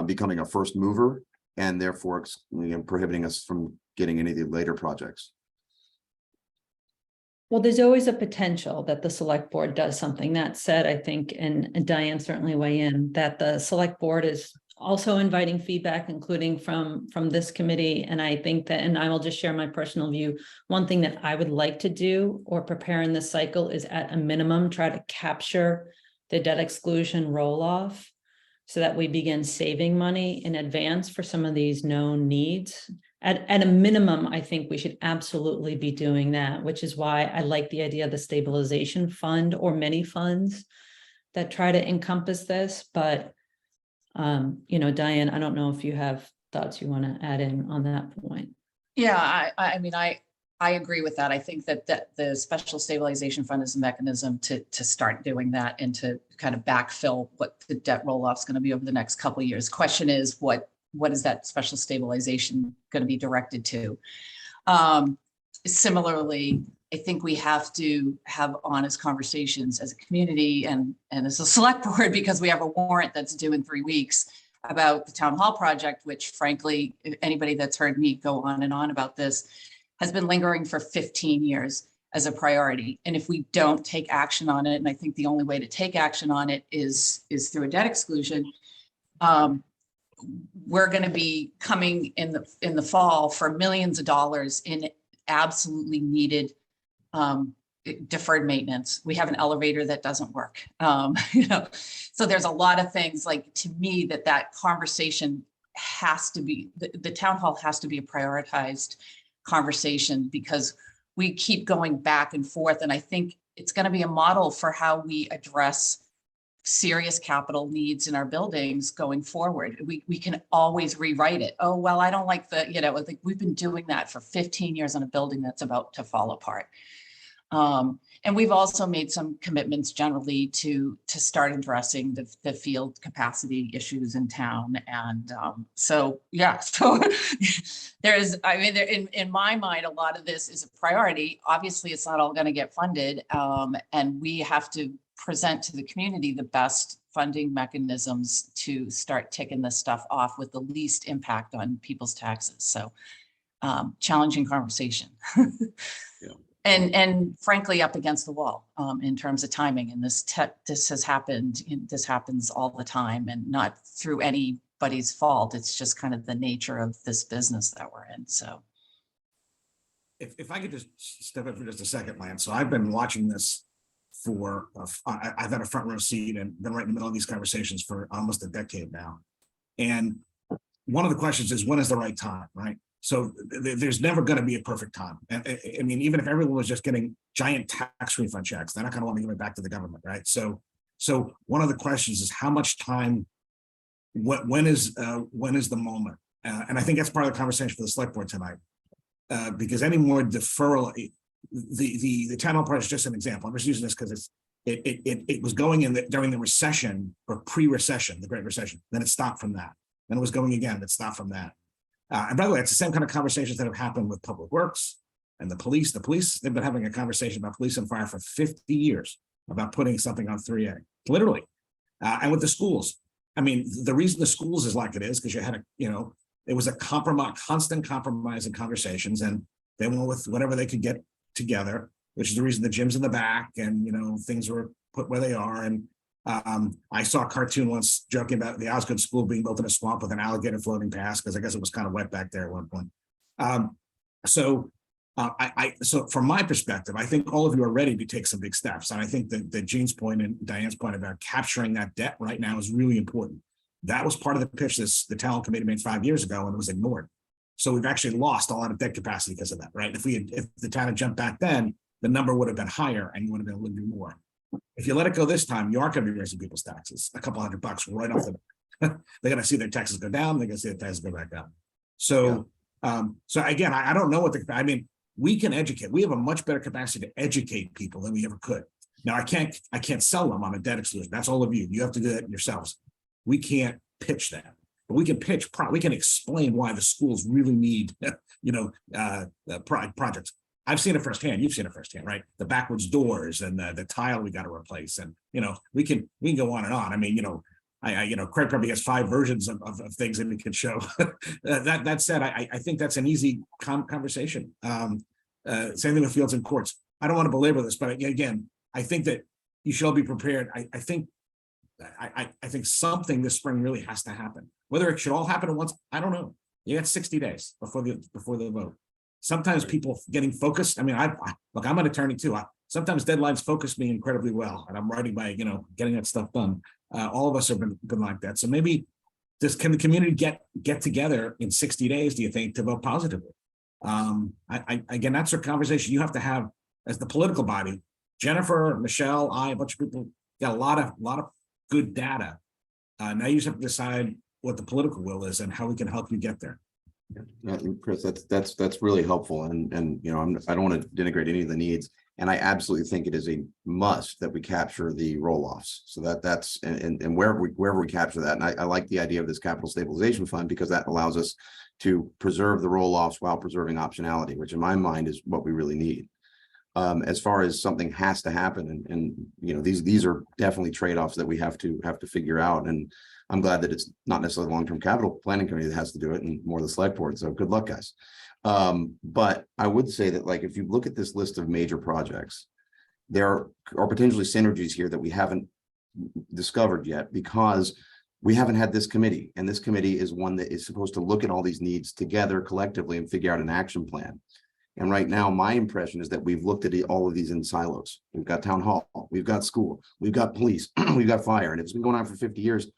becoming a first mover and therefore prohibiting us from getting any of the later projects. Well, there's always a potential that the select board does something. That said, I think, and Diane certainly weigh in, that the select board is also inviting feedback, including from this committee. And I think that, and I will just share my personal view, one thing that I would like to do or prepare in this cycle is at a minimum, try to capture the debt exclusion roll-off so that we begin saving money in advance for some of these known needs. At a minimum, I think we should absolutely be doing that, which is why I like the idea of the stabilization fund or many funds that try to encompass this. But Diane, I don't know if you have thoughts you want to add in on that point. Yeah, I mean, I agree with that. I think that the special stabilization fund is a mechanism to start doing that and to kind of backfill what the debt roll-off is going to be over the next couple of years. Question is, what is that special stabilization going to be directed to? Similarly, I think we have to have honest conversations as a community and as a select board, because we have a warrant that's due in 3 weeks about the town hall project, which frankly, if anybody that's heard me go on and on about this, has been lingering for 15 years as a priority. And if we don't take action on it, and I think the only way to take action on it is through a debt exclusion, we're going to be coming in the fall for millions of dollars in absolutely needed deferred maintenance. We have an elevator that doesn't work. So there's a lot of things, like, to me, that conversation has to be, the town hall has to be a prioritized conversation, because we keep going back and forth. And I think it's going to be a model for how we address serious capital needs in our buildings going forward. We can always rewrite it. Oh, well, I don't like I think we've been doing that for 15 years on a building that's about to fall apart. And we've also made some commitments generally to start addressing the field capacity issues in town. And so there's, in my mind, a lot of this is a priority. Obviously, it's not all going to get funded. And we have to present to the community the best funding mechanisms to start ticking this stuff off with the least impact on people's taxes. So challenging conversation. Yeah. And frankly, up against the wall in terms of timing. And this has happened. This happens all the time, and not through anybody's fault. It's just kind of the nature of this business that we're in. So, if I could just step in for just a second, Lance. So I've been watching this for. I've had a front row seat and been right in the middle of these conversations for almost a decade now. And one of the questions is, when is the right time, right? So there's never going to be a perfect time. And I mean, even if everyone was just getting giant tax refund checks, they're not going to want to give it back to the government, right? So one of the questions is, how much time, when is the moment? And I think that's part of the conversation for the select board tonight, because any more deferral, the town hall project is just an example. I'm just using this because it was going in during the recession, or pre-recession, the Great Recession. Then it stopped from that. Then it was going again. It stopped from that. And by the way, it's the same kind of conversations that have happened with Public Works and the police. The police, they've been having a conversation about police and fire for 50 years about putting something on 3A, literally. And with the schools, I mean, the reason the schools is like it is because you had it was a constant compromise in conversations, and they went with whatever they could get together, which is the reason the gym's in the back, and things were put where they are. And I saw a cartoon once joking about the Osgood School being built in a swamp with an alligator floating past, because I guess it was kind of wet back there at one point. So from my perspective, I think all of you are ready to take some big steps. And I think that Jean's point and Diane's point about capturing that debt right now is really important. That was part of the pitch the talent committee made 5 years ago, and it was ignored. So we've actually lost a lot of debt capacity because of that, right? If the town had jumped back then, the number would have been higher and you would have been able to do more. If you let it go this time, you are going to be raising people's taxes a couple $100 right off the bat. They're going to see their taxes go down. They're going to see their taxes go back up. So, so again, I don't know we can educate. We have a much better capacity to educate people than we ever could. Now, I can't sell them on a debt exclusion. That's all of you. You have to do that yourselves. We can't pitch that, but we can we can explain why the schools really need, projects. I've seen it firsthand. You've seen it firsthand, right? The backwards doors and the tile we got to replace, and we can go on and on. I mean, Craig probably has 5 versions of things that we can show. That said, I think that's an easy conversation. Same thing with fields and courts. I don't want to belabor this, but again, I think that you should all be prepared. I think something this spring really has to happen. Whether it should all happen at once, I don't know. You got 60 days before the vote. Sometimes people getting focused. I mean, look, I'm an attorney too. Sometimes deadlines focus me incredibly well, and I'm writing by getting that stuff done. All of us have been like that. So maybe can the community get together in 60 days? Do you think, to vote positively? Again, that's a conversation you have to have as the political body. Jennifer, Michelle, a bunch of people got a lot of good data. Now you just have to decide what the political will is and how we can help you get there. Yeah, Chris, that's really helpful, and I don't want to denigrate any of the needs, and I absolutely think it is a must that we capture the roll-offs. So that's and wherever we capture that, and I like the idea of this capital stabilization fund, because that allows us to preserve the roll-offs while preserving optionality, which in my mind is what we really need. As far as something has to happen, and you know, these are definitely trade-offs that we have to figure out. And I'm glad that it's not necessarily the long-term capital planning committee that has to do it, and more the select board. So good luck, guys. But I would say that, like, if you look at this list of major projects, there are potentially synergies here that we haven't discovered yet, because we haven't had this committee, and this committee is one that is supposed to look at all these needs together collectively and figure out an action plan. And right now, my impression is that we've looked at all of these in silos. We've got town hall, we've got school, we've got police, we've got fire, and it's been going on for 50 years.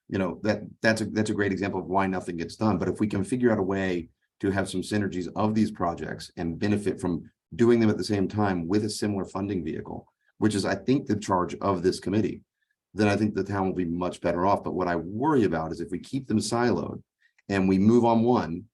You know, that's a great example of why nothing gets done. But if we can figure out a way to have some synergies of these projects and benefit from doing them at the same time with a similar funding vehicle, which is, I think, the charge of this committee, then I think the town will be much better off. But what I worry about is if we keep them siloed and we move on one,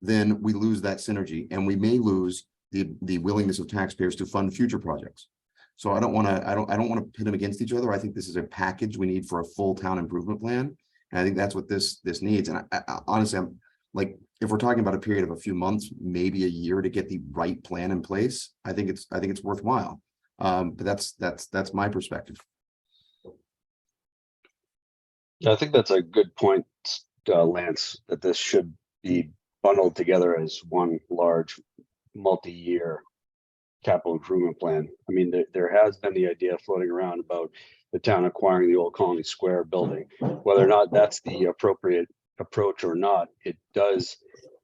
then we lose that synergy, and we may lose the willingness of taxpayers to fund future projects. So I don't want to pit them against each other. I think this is a package we need for a full town improvement plan. And I think that's what this needs. And I honestly, I'm like, if we're talking about a period of a few months, maybe a year to get the right plan in place, I think it's worthwhile. But that's my perspective. I think that's a good point, Lance, that this should be bundled together as one large multi-year capital improvement plan. I mean, there has been the idea floating around about the town acquiring the old Colony Square building. Whether or not that's the appropriate approach or not, it does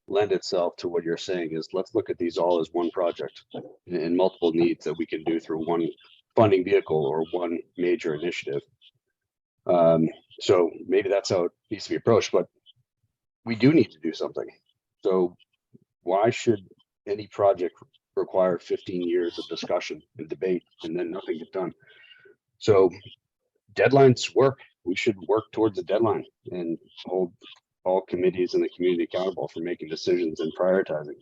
lend itself to what you're saying is, let's look at these all as one project and multiple needs that we can do through one funding vehicle or one major initiative. So maybe that's how it needs to be approached, but we do need to do something. So why should any project require 15 years of discussion and debate and then nothing get done? So deadlines work. We should work towards a deadline and hold all committees in the community accountable for making decisions and prioritizing.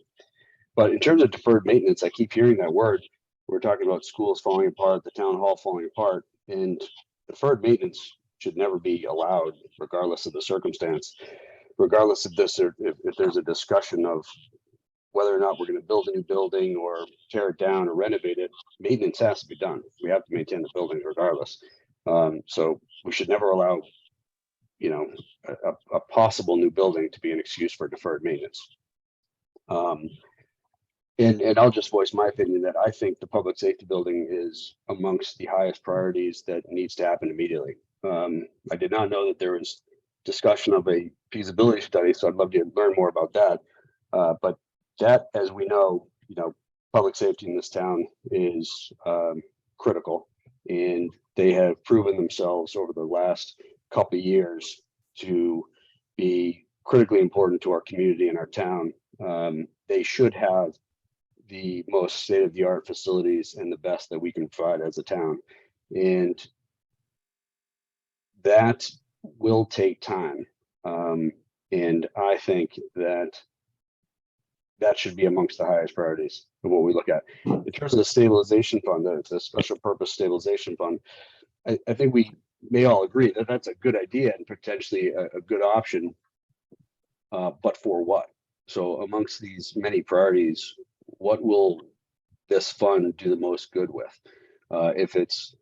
But in terms of deferred maintenance, I keep hearing that word. We're talking about schools falling apart, the town hall falling apart, and deferred maintenance should never be allowed, regardless of the circumstance. Regardless of this, or if there's a discussion of whether or not we're going to build a new building or tear it down or renovate it, maintenance has to be done. We have to maintain the buildings regardless. So we should never allow, you know, a possible new building to be an excuse for deferred maintenance. And I'll just voice my opinion that I think the public safety building is amongst the highest priorities that needs to happen immediately. I did not know that there was discussion of a feasibility study, so I'd love to learn more about that. But that, as we know, you know, public safety in this town is critical, and they have proven themselves over the last couple of years to be critically important to our community and our town. They should have the most state-of-the-art facilities and the best that we can provide as a town, and that will take time. And I think that should be amongst the highest priorities of what we look at. In terms of the stabilization fund, the special purpose stabilization fund, I think we may all agree that that's a good idea and potentially a good option, but for what? So amongst these many priorities, what will this fund do the most good with? If it's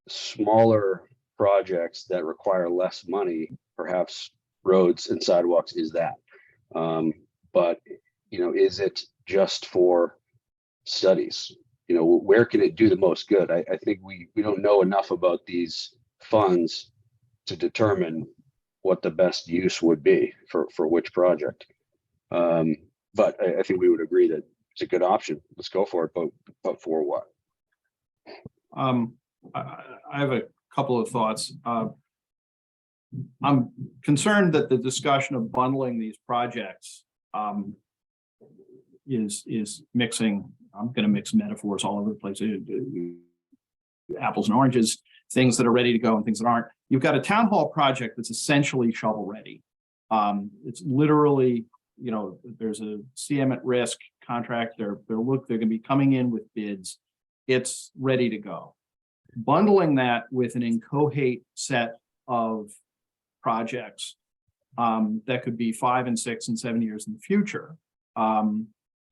smaller projects that require less money, perhaps roads and sidewalks is that. But you know, is it just for studies? You know, where can it do the most good? I think we don't know enough about these funds to determine what the best use would be for which project. But I think we would agree that it's a good option. Let's go for it, but for what? I have a couple of thoughts. I'm concerned that the discussion of bundling these projects is mixing. I'm going to mix metaphors all over the place. Apples and oranges, things that are ready to go and things that aren't. You've got a town hall project that's essentially shovel ready. It's literally, you know, there's a CM at risk contract. They're going to be coming in with bids. It's ready to go. Bundling that with an inchoate set of projects that could be 5 and 6 and 7 years in the future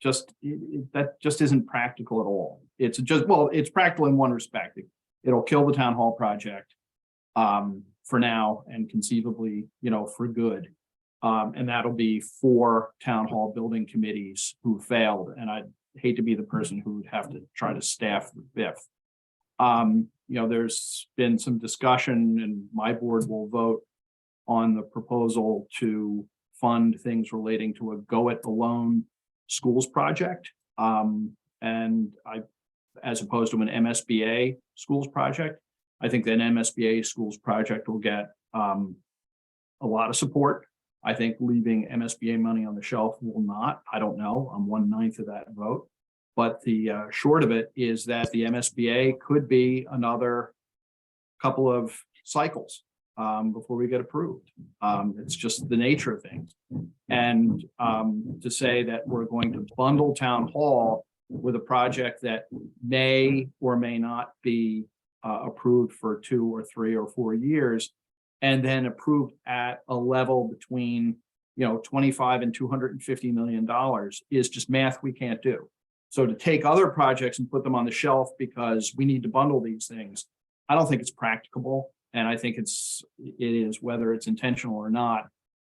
that just isn't practical at all. It's just, well, it's practical in one respect. It'll kill the town hall project for now and conceivably, for good. And that'll be 4 town hall building committees who failed. And I'd hate to be the person who would have to try to staff the 5th. There's been some discussion and my board will vote on the proposal to fund things relating to a Go It Alone schools project. And as opposed to an MSBA schools project, I think that an MSBA schools project will get a lot of support. I think leaving MSBA money on the shelf will not. I don't know. I'm 1/9 of that vote. But the short of it is that the MSBA could be another couple of cycles before we get approved. It's just the nature of things. And to say that we're going to bundle town hall with a project that may or may not be approved for 2 or 3 or 4 years, and then approved at a level between 25 and $250 million is just math we can't do. So to take other projects and put them on the shelf because we need to bundle these things, I don't think it's practicable. And I think it is, whether it's intentional or not,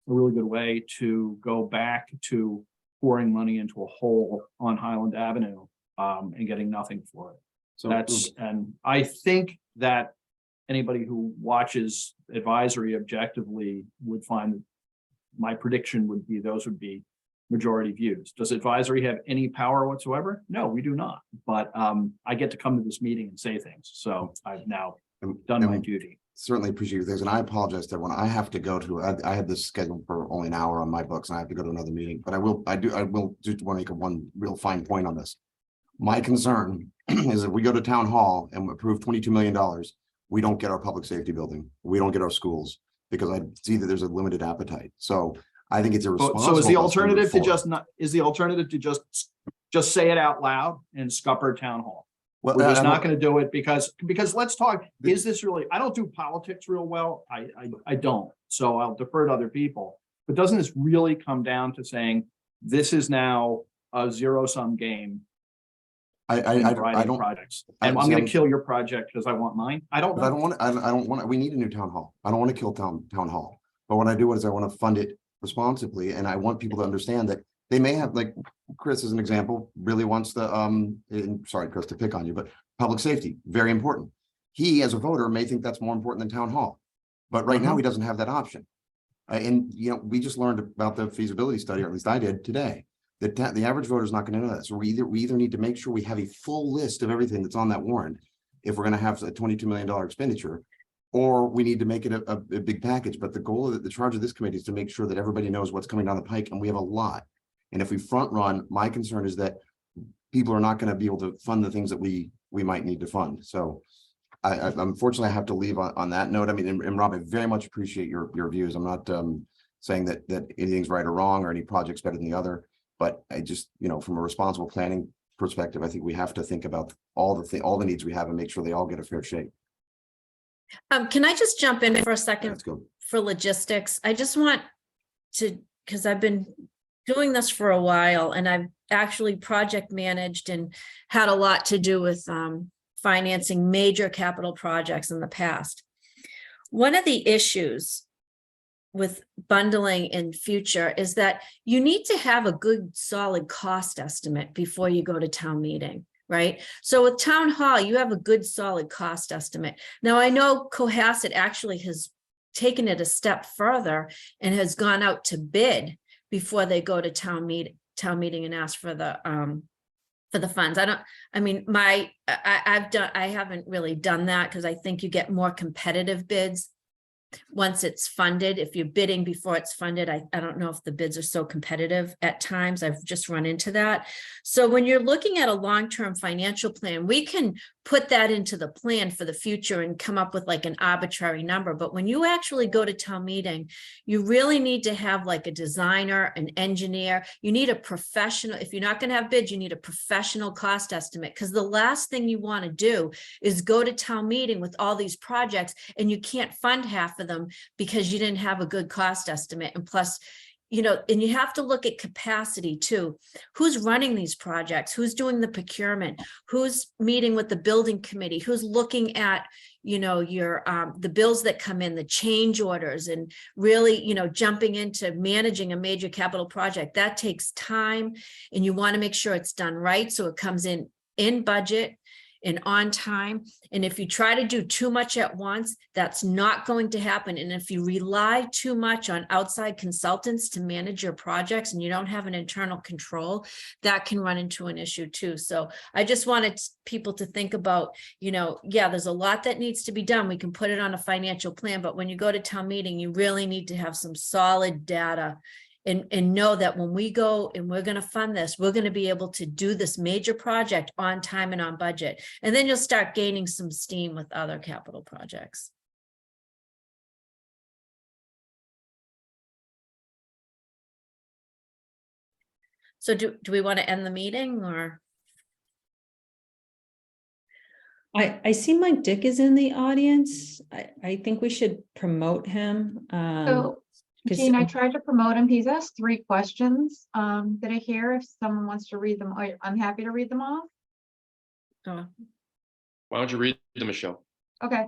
a really good way to go back to pouring money into a hole on Highland Avenue and getting nothing for it. So And I think that anybody who watches advisory objectively would find that my prediction would be those would be majority views. Does advisory have any power whatsoever? No, we do not. But I get to come to this meeting and say things. So I've now done my duty. Certainly appreciate your things, and I apologize to everyone. I have to go to. I had this scheduled for only an hour on my books, and I have to go to another meeting. But I will just want to make one real fine point on this. My concern is if we go to town hall and approve $22 million, we don't get our public safety building. We don't get our schools because I see that there's a limited appetite. So I think it's irresponsible. So is the of us to move alternative to forward. just not? Is the alternative to just say it out loud and scupper town hall? Well, We're just I'm not going to do it because let's talk. Is this really? I don't do politics real well. I don't. So I'll defer to other people. But doesn't this really come down to saying this is now a zero-sum game? I don't. Projects. And I'm going to kill your project because I want mine. I don't. But I don't want. We need a new town hall. I don't want to kill town hall. But what I do is I want to fund it responsibly, and I want people to understand that they may have, like Chris as an example, really wants the sorry, Chris, to pick on you, but public safety, very important. He as a voter may think that's more important than town hall, but right now he doesn't have that option. And we just learned about the feasibility study, or at least I did today, that the average voter is not going to know that. So we either need to make sure we have a full list of everything that's on that warrant if we're going to have a $22 million expenditure, or we need to make it a big package. But the goal of the charge of this committee is to make sure that everybody knows what's coming down the pike, and we have a lot. And if we front run, my concern is that people are not going to be able to fund the things that we might need to fund. So I unfortunately I have to leave on that note. I mean, and Rob, I very much appreciate your views. I'm not saying that anything's right or wrong or any project's better than the other, but I just, from a responsible planning perspective, I think we have to think about all the needs we have and make sure they all get a fair shake. Can I just jump in for a second? Let's go. For logistics? I just want to, because I've been doing this for a while and I've actually project managed and had a lot to do with financing major capital projects in the past. One of the issues with bundling in future is that you need to have a good solid cost estimate before you go to town meeting, right? So with town hall, you have a good solid cost estimate. Now I know Cohasset actually has taken it a step further and has gone out to bid before they go to town meeting and ask for the funds. I haven't really done that because I think you get more competitive bids once it's funded. If you're bidding before it's funded, I don't know if the bids are so competitive at times. I've just run into that. So when you're looking at a long-term financial plan, we can put that into the plan for the future and come up with like an arbitrary number. But when you actually go to town meeting, you really need to have like a designer, an engineer. You need a professional. If you're not going to have bids, you need a professional cost estimate, because the last thing you want to do is go to town meeting with all these projects and you can't fund half of them because you didn't have a good cost estimate. And plus, and you have to look at capacity too. Who's running these projects? Who's doing the procurement? Who's meeting with the building committee? Who's looking at, your, the bills that come in, the change orders, and really, jumping into managing a major capital project? That takes time, and you want to make sure it's done right, so it comes in budget and on time. And if you try to do too much at once, that's not going to happen. And if you rely too much on outside consultants to manage your projects and you don't have an internal control, that can run into an issue too. So I just wanted people to think about, yeah, there's a lot that needs to be done. We can put it on a financial plan, but when you go to town meeting, you really need to have some solid data and know that when we go and we're going to fund this, we're going to be able to do this major project on time and on budget. And then you'll start gaining some steam with other capital projects. So do we want to end the meeting, or? I see Mike Dick is in the audience. I think we should promote him. So, 'cause- Jean, I tried to promote him. He's asked 3 questions that I hear. If someone wants to read them, I'm happy to read them off. Oh, Why don't you read them, Michelle? Okay.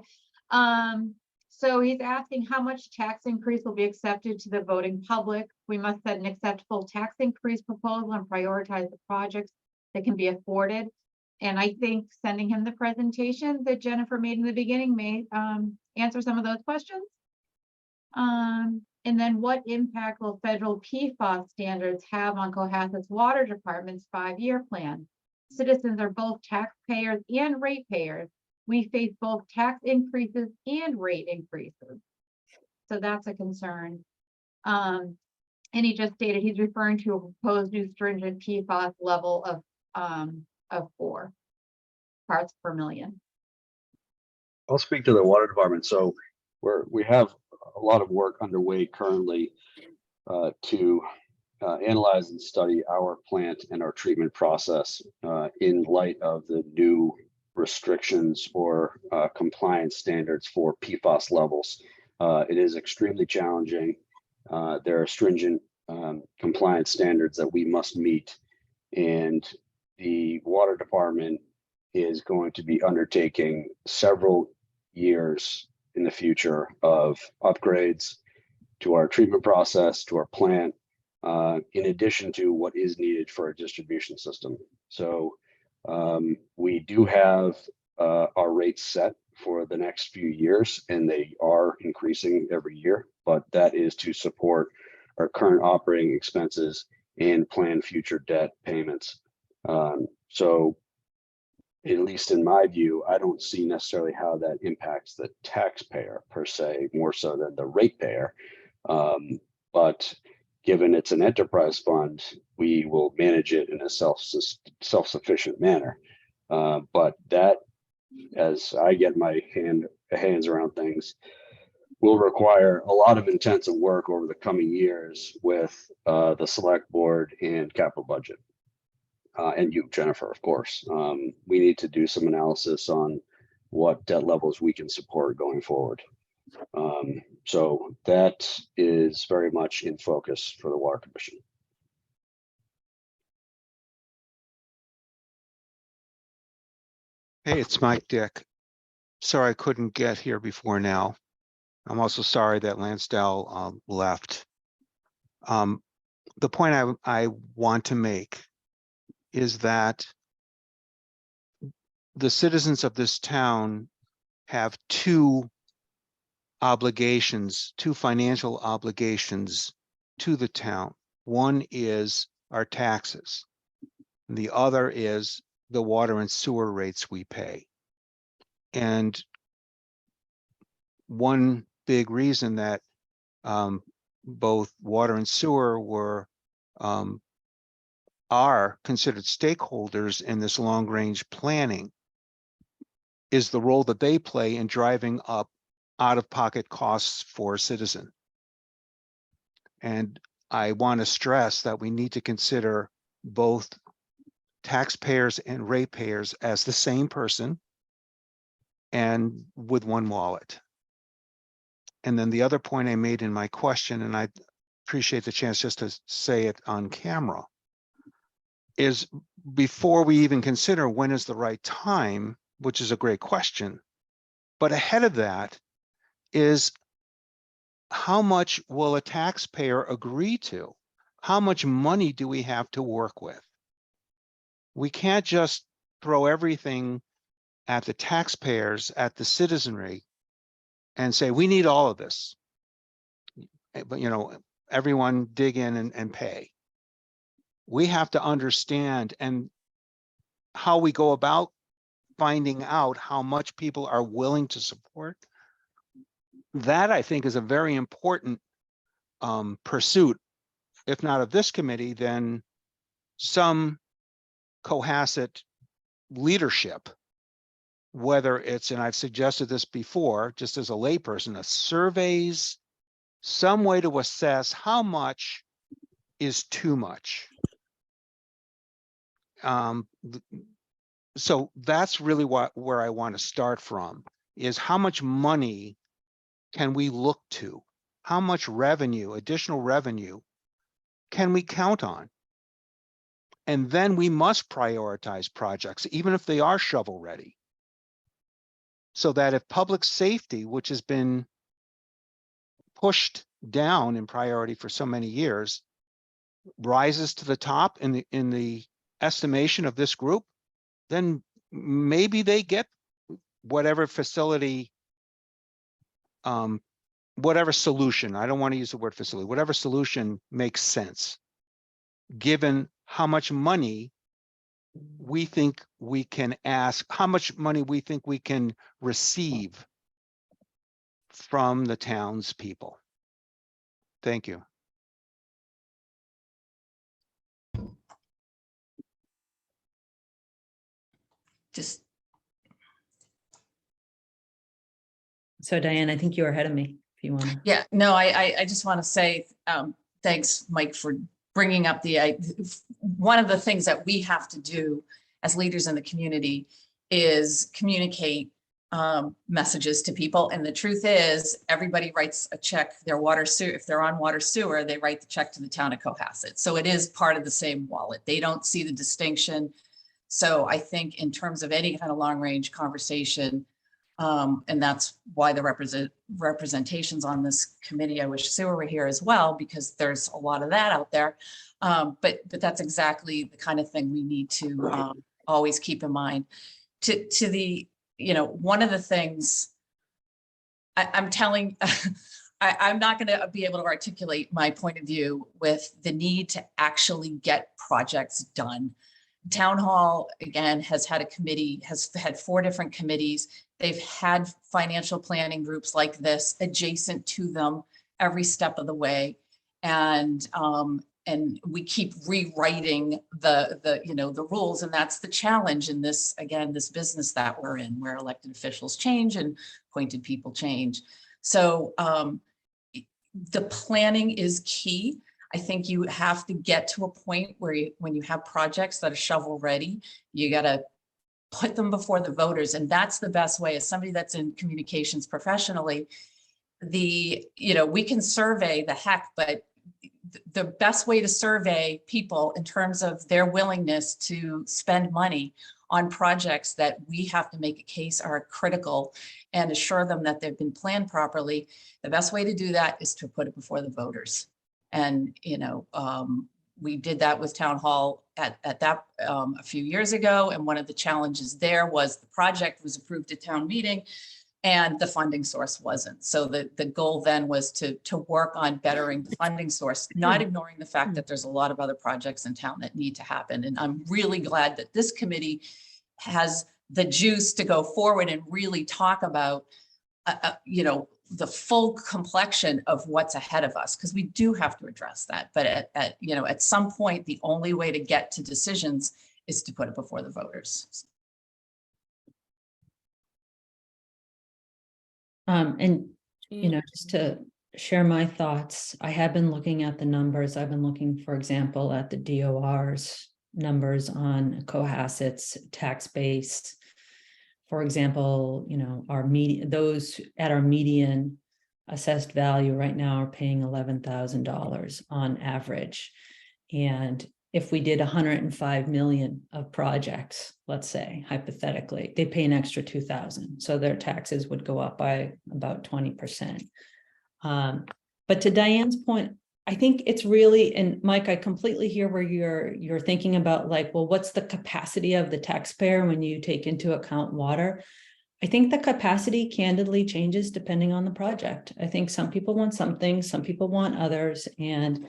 So he's asking how much tax increase will be accepted to the voting public. We must set an acceptable tax increase proposal and prioritize the projects that can be afforded. And I think sending him the presentation that Jennifer made in the beginning may answer some of those questions. And then what impact will federal PFAS standards have on Cohasset's water department's 5-year plan? Citizens are both taxpayers and ratepayers. We face both tax increases and rate increases. So that's a concern. And he just stated he's referring to a proposed new stringent PFAS level of 4 parts per million. I'll speak to the water department. So we have a lot of work underway currently to analyze and study our plant and our treatment process in light of the new restrictions or compliance standards for PFAS levels. It is extremely challenging. There are stringent compliance standards that we must meet, and the water department is going to be undertaking several years in the future of upgrades to our treatment process, to our plant, in addition to what is needed for a distribution system. So we do have our rates set for the next few years, and they are increasing every year, but that is to support our current operating expenses and plan future debt payments. So at least in my view, I don't see necessarily how that impacts the taxpayer per se, more so than the ratepayer. But given it's an enterprise fund, we will manage it in a self-sufficient manner. But that, as I get my hands around things, will require a lot of intensive work over the coming years with the select board and capital budget. And you, Jennifer, of course. We need to do some analysis on what debt levels we can support going forward. So that is very much in focus for the Water Commission. Hey, it's Mike Dick. Sorry I couldn't get here before now. I'm also sorry that Lansdale left. The point I want to make is that the citizens of this town have 2 obligations, 2 financial obligations to the town. One is our taxes. And the other is the water and sewer rates we pay. And one big reason that both water and sewer are considered stakeholders in this long-range planning is the role that they play in driving up out-of-pocket costs for a citizen. And I want to stress that we need to consider both taxpayers and ratepayers as the same person and with one wallet. And then the other point I made in my question, and appreciate the chance just to say it on camera, is before we even consider when is the right time, which is a great question, but ahead of that is how much will a taxpayer agree to? How much money do we have to work with? We can't just throw everything at the taxpayers, at the citizenry, and say, we need all of this. But, you know, everyone dig in and pay. We have to understand and how we go about finding out how much people are willing to support. That, I think, is a very important pursuit, if not of this committee, then some Cohasset leadership, whether it's, and I've suggested this before, just as a layperson, a surveys, some way to assess how much is too much. So that's really where I want to start from, is how much money can we look to? How much revenue, additional revenue, can we count on? And then we must prioritize projects, even if they are shovel ready. So that if public safety, which has been pushed down in priority for so many years, rises to the top in the estimation of this group, then maybe they get whatever facility, whatever solution, I don't want to use the word facility, whatever solution makes sense, given how much money we think we can ask, how much money we think we can receive from the townspeople. Thank you. Just, So Diane, I think you're ahead of me, if you want to. yeah, no, I just want to say, thanks, Mike, for bringing up one of the things that we have to do as leaders in the community is communicate messages to people. And the truth is, everybody writes a check, their water sewer, if they're on water sewer, they write the check to the town of Cohasset. So it is part of the same wallet. They don't see the distinction. So I think in terms of any kind of long range conversation, and that's why the representations on this committee, I wish Sewer were here as well, because there's a lot of that out there. But that's exactly the kind of thing we need to always keep in mind. To the, you know, one of the things I'm telling, I'm not going to be able to articulate my point of view with the need to actually get projects done. Town Hall, again, has had a committee, has had 4 different committees. They've had financial planning groups like this adjacent to them every step of the way. And we keep rewriting the rules. And that's the challenge in this, again, this business that we're in, where elected officials change and appointed people change. So the planning is key. I think you have to get to a point where when you have projects that are shovel ready, you got to put them before the voters. And that's the best way. As somebody that's in communications professionally, we can survey the heck, but the best way to survey people in terms of their willingness to spend money on projects that we have to make a case are critical and assure them that they've been planned properly. The best way to do that is to put it before the voters. And, we did that with Town Hall at that a few years ago. And one of the challenges there was the project was approved at town meeting and the funding source wasn't. So the goal then was to work on bettering the funding source, not ignoring the fact that there's a lot of other projects in town that need to happen. And I'm really glad that this committee has the juice to go forward and really talk about, the full complexion of what's ahead of us, because we do have to address that. But at some point, the only way to get to decisions is to put it before the voters. And, just to share my thoughts, I have been looking at the numbers. I've been looking, for example, at the DOR's numbers on Cohasset's tax base. For example, those at our median assessed value right now are paying $11,000 on average. And if we did 105 million of projects, let's say hypothetically, they pay an extra 2,000. So their taxes would go up by about 20%. But to Diane's point, I think it's really, and Mike, I completely hear where you're thinking about, like, well, what's the capacity of the taxpayer when you take into account water? I think the capacity candidly changes depending on the project. I think some people want some things, some people want others, and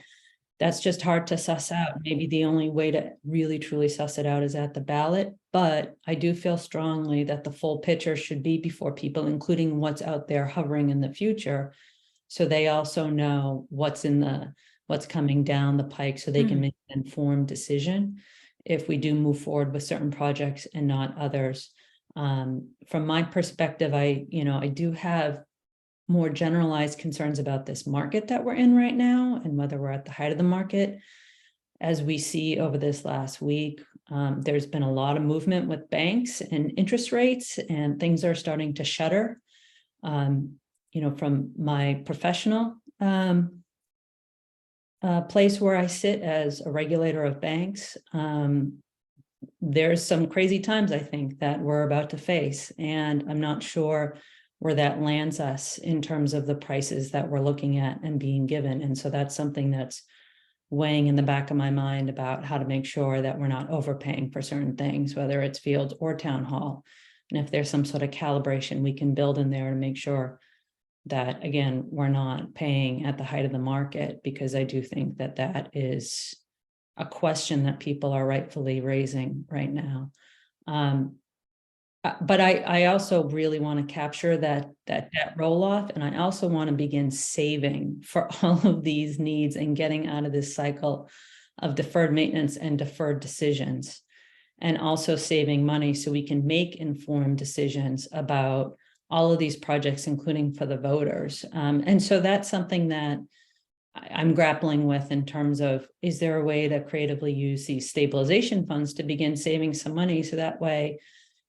that's just hard to suss out. Maybe the only way to really truly suss it out is at the ballot, but I do feel strongly that the full picture should be before people, including what's out there hovering in the future. So they also know what's coming down the pike, so they can make an informed decision if we do move forward with certain projects and not others. From my perspective, I do have more generalized concerns about this market that we're in right now and whether we're at the height of the market. As we see over this last week, there's been a lot of movement with banks and interest rates, and things are starting to shudder. From my professional place where I sit as a regulator of banks, there's some crazy times, I think, that we're about to face, and I'm not sure where that lands us in terms of the prices that we're looking at and being given. And so that's something that's weighing in the back of my mind about how to make sure that we're not overpaying for certain things, whether it's fields or town hall. And if there's some sort of calibration we can build in there to make sure that, again, we're not paying at the height of the market, because I do think that that is a question that people are rightfully raising right now. But I also really want to capture that debt roll-off, and I also want to begin saving for all of these needs and getting out of this cycle of deferred maintenance and deferred decisions, and also saving money so we can make informed decisions about all of these projects, including for the voters. And so that's something that I'm grappling with in terms of, is there a way to creatively use these stabilization funds to begin saving some money, so that way,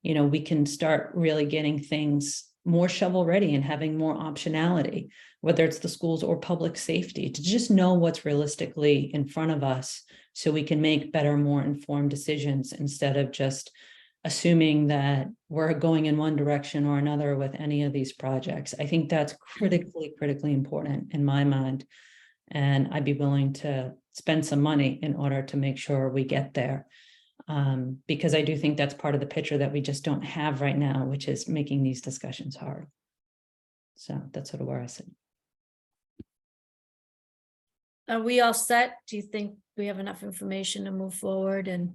we can start really getting things more shovel ready and having more optionality, whether it's the schools or public safety, to just know what's realistically in front of us so we can make better, more informed decisions instead of just assuming that we're going in one direction or another with any of these projects. I think that's critically important in my mind. And I'd be willing to spend some money in order to make sure we get there. Because I do think that's part of the picture that we just don't have right now, which is making these discussions hard. So that's sort of where I sit. Are we all set? Do you think we have enough information to move forward? And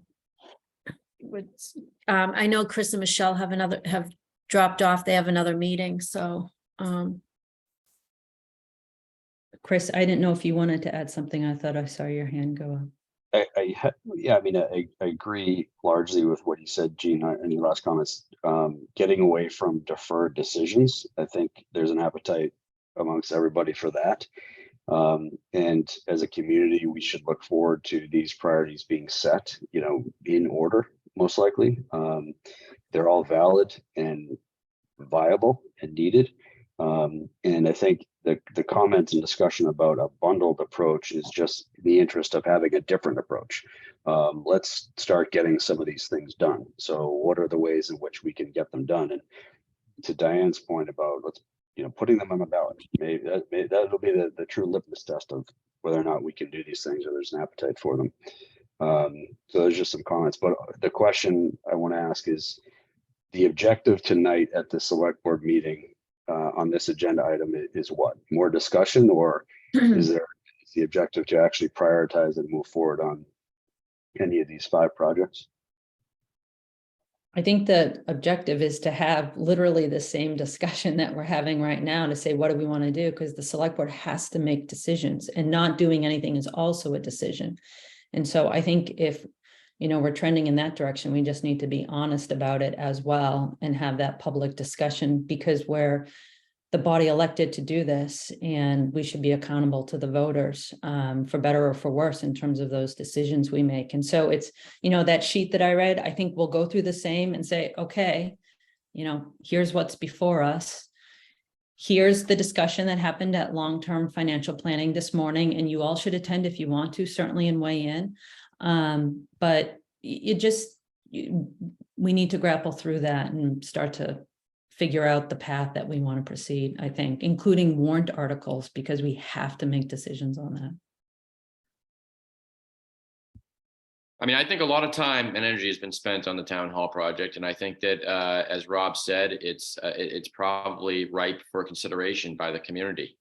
I know Chris and Michelle have dropped off. They have another meeting. So Chris, I didn't know if you wanted to add something. I thought I saw your hand go up. I agree largely with what you said, Gene, in your last comments. Getting away from deferred decisions, I think there's an appetite amongst everybody for that. And as a community, we should look forward to these priorities being set, in order, most likely. They're all valid and viable and needed. And I think the comments and discussion about a bundled approach is just the interest of having a different approach. Let's start getting some of these things done. So what are the ways in which we can get them done? And to Diane's point about putting them on the ballot, maybe that'll be the true litmus test of whether or not we can do these things or there's an appetite for them. So there's just some comments, but the question I want to ask is, the objective tonight at the select board meeting on this agenda item is what? More discussion, or is the objective to actually prioritize and move forward on any of these 5 projects? I think the objective is to have literally the same discussion that we're having right now, to say, what do we want to do? Because the select board has to make decisions, and not doing anything is also a decision. And so I think if we're trending in that direction, we just need to be honest about it as well and have that public discussion, because we're the body elected to do this, and we should be accountable to the voters, for better or for worse, in terms of those decisions we make. And so it's, that sheet that I read, I think we'll go through the same and say, okay, here's what's before us. here's the discussion that happened at long-term financial planning this morning, and you all should attend if you want to, certainly, and weigh in. But we need to grapple through that and start to figure out the path that we want to proceed, I think, including warrant articles, because we have to make decisions on that. I mean, I think a lot of time and energy has been spent on the town hall project, and I think that, as Rob said, it's probably ripe for consideration by the community.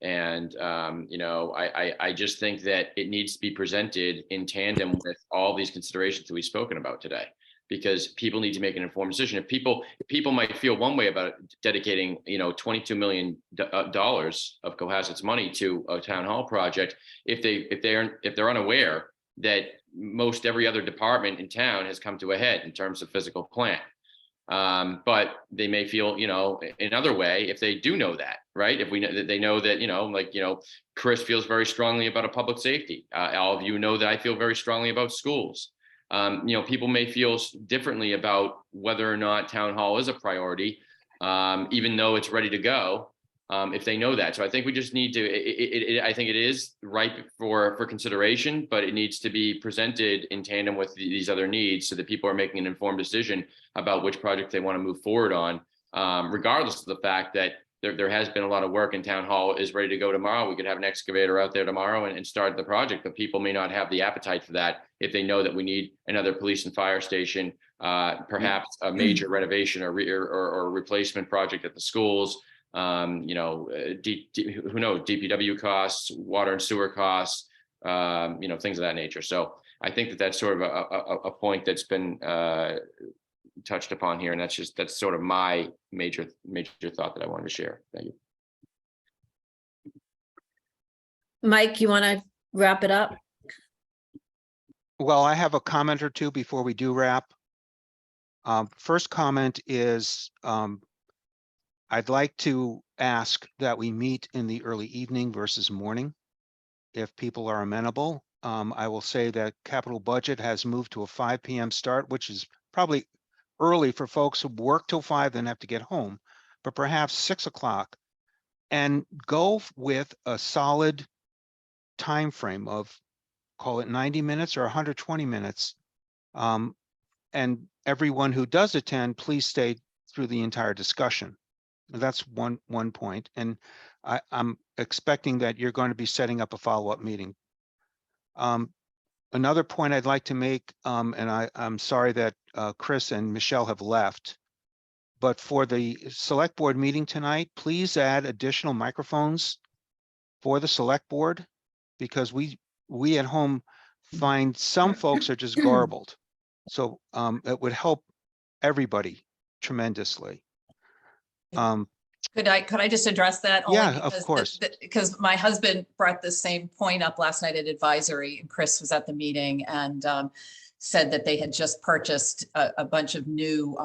And I just think that it needs to be presented in tandem with all these considerations that we've spoken about today, because people need to make an informed decision. If people might feel one way about dedicating, $22 million of Cohasset's money to a town hall project, if they're unaware that most every other department in town has come to a head in terms of physical plant. But they may feel, another way if they do know that, right? If they know that, Chris feels very strongly about a public safety. All of you know that I feel very strongly about schools. People may feel differently about whether or not town hall is a priority, even though it's ready to go. If they know that. So I think we just need to, I think it is ripe for consideration, but it needs to be presented in tandem with these other needs so that people are making an informed decision about which project they want to move forward on, regardless of the fact that there has been a lot of work and town hall is ready to go tomorrow. We could have an excavator out there tomorrow and start the project, but people may not have the appetite for that if they know that we need another police and fire station, perhaps a major renovation or replacement project at the schools. Who knows, DPW costs, water and sewer costs, things of that nature. So I think that that's sort of a point that's been touched upon here, and that's sort of my major thought that I wanted to share. Thank you. Mike, you want to wrap it up? Well, I have a comment or two before we do wrap. First comment is, I'd like to ask that we meet in the early evening versus morning, if people are amenable. I will say that capital budget has moved to a 5 p.m. start, which is probably early for folks who work till 5 then have to get home, but perhaps 6 o'clock, and go with a solid time frame of, call it 90 minutes or 120 minutes. And everyone who does attend, please stay through the entire discussion. That's one point. And I'm expecting that you're going to be setting up a follow-up meeting. Another point I'd like to make, and I'm sorry that Chris and Michelle have left, but for the select board meeting tonight, please add additional microphones for the select board, because we at home find some folks are just garbled. So it would help everybody tremendously. Could I just address that? Only Yeah, of because course. because my husband brought the same point up last night at advisory, and Chris was at the meeting and said that they had just purchased a bunch of new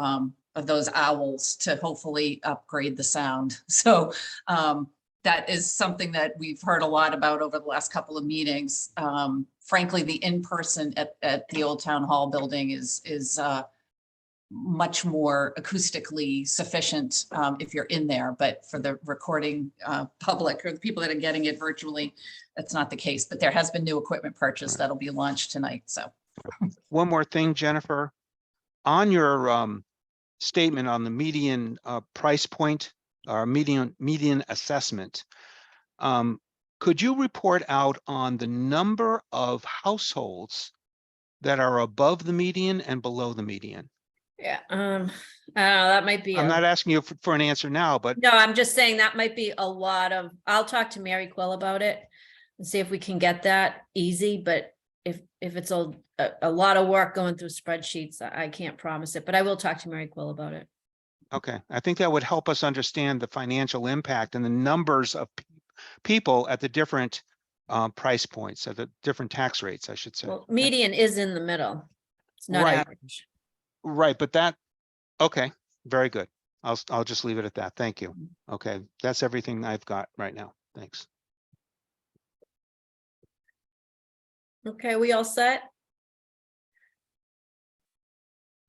of those owls to hopefully upgrade the sound. So that is something that we've heard a lot about over the last couple of meetings. Frankly, the in-person at the old town hall building is much more acoustically sufficient if you're in there, but for the recording public or the people that are getting it virtually, that's not the case. But there has been new equipment purchased that'll be launched tonight. So one more thing, Jennifer, on your statement on the median price point or median assessment, could you report out on the number of households that are above the median and below the median? Yeah, I don't know, that might be. I'm not asking you for an answer now, but No, I'm just saying that might be a lot of, I'll talk to Mary Quill about it and see if we can get that easy, but if it's a lot of work going through spreadsheets, I can't promise it, but I will talk to Mary Quill about it. okay. I think that would help us understand the financial impact and the numbers of people at the different price points, at the different tax rates, I should say. Well, median is in the middle. It's not Right. average. Right, but that, okay, very good. I'll just leave it at that. Thank you. Okay, that's everything I've got right now. Thanks. Okay, we all set?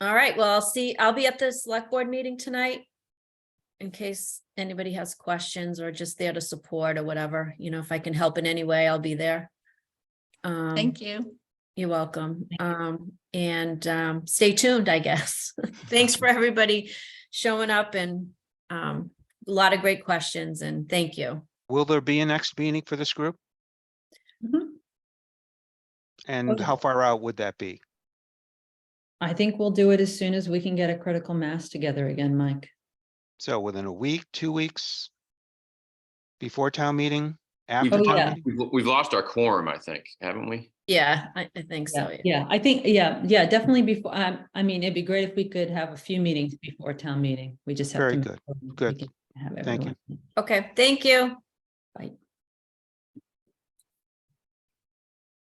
All right, well, I'll be at the select board meeting tonight. in case anybody has questions or just there to support or whatever, if I can help in any way, I'll be there. Thank you. You're welcome. And stay tuned, I guess. Thanks for everybody showing up and a lot of great questions, and thank you. Will there be a next meeting for this group? Mhm. And Okay. how far out would that be? I think we'll do it as soon as we can get a critical mass together again, Mike. So within a week, 2 weeks? Before town meeting, after Oh, town yeah. meeting? We've lost our quorum, I think, haven't we? Yeah, I think so. Yeah, I think, yeah, definitely before, I mean, it'd be great if we could have a few meetings before town meeting. We just have to. Very make good, sure we good. can have Thank you. everyone. Okay, thank you.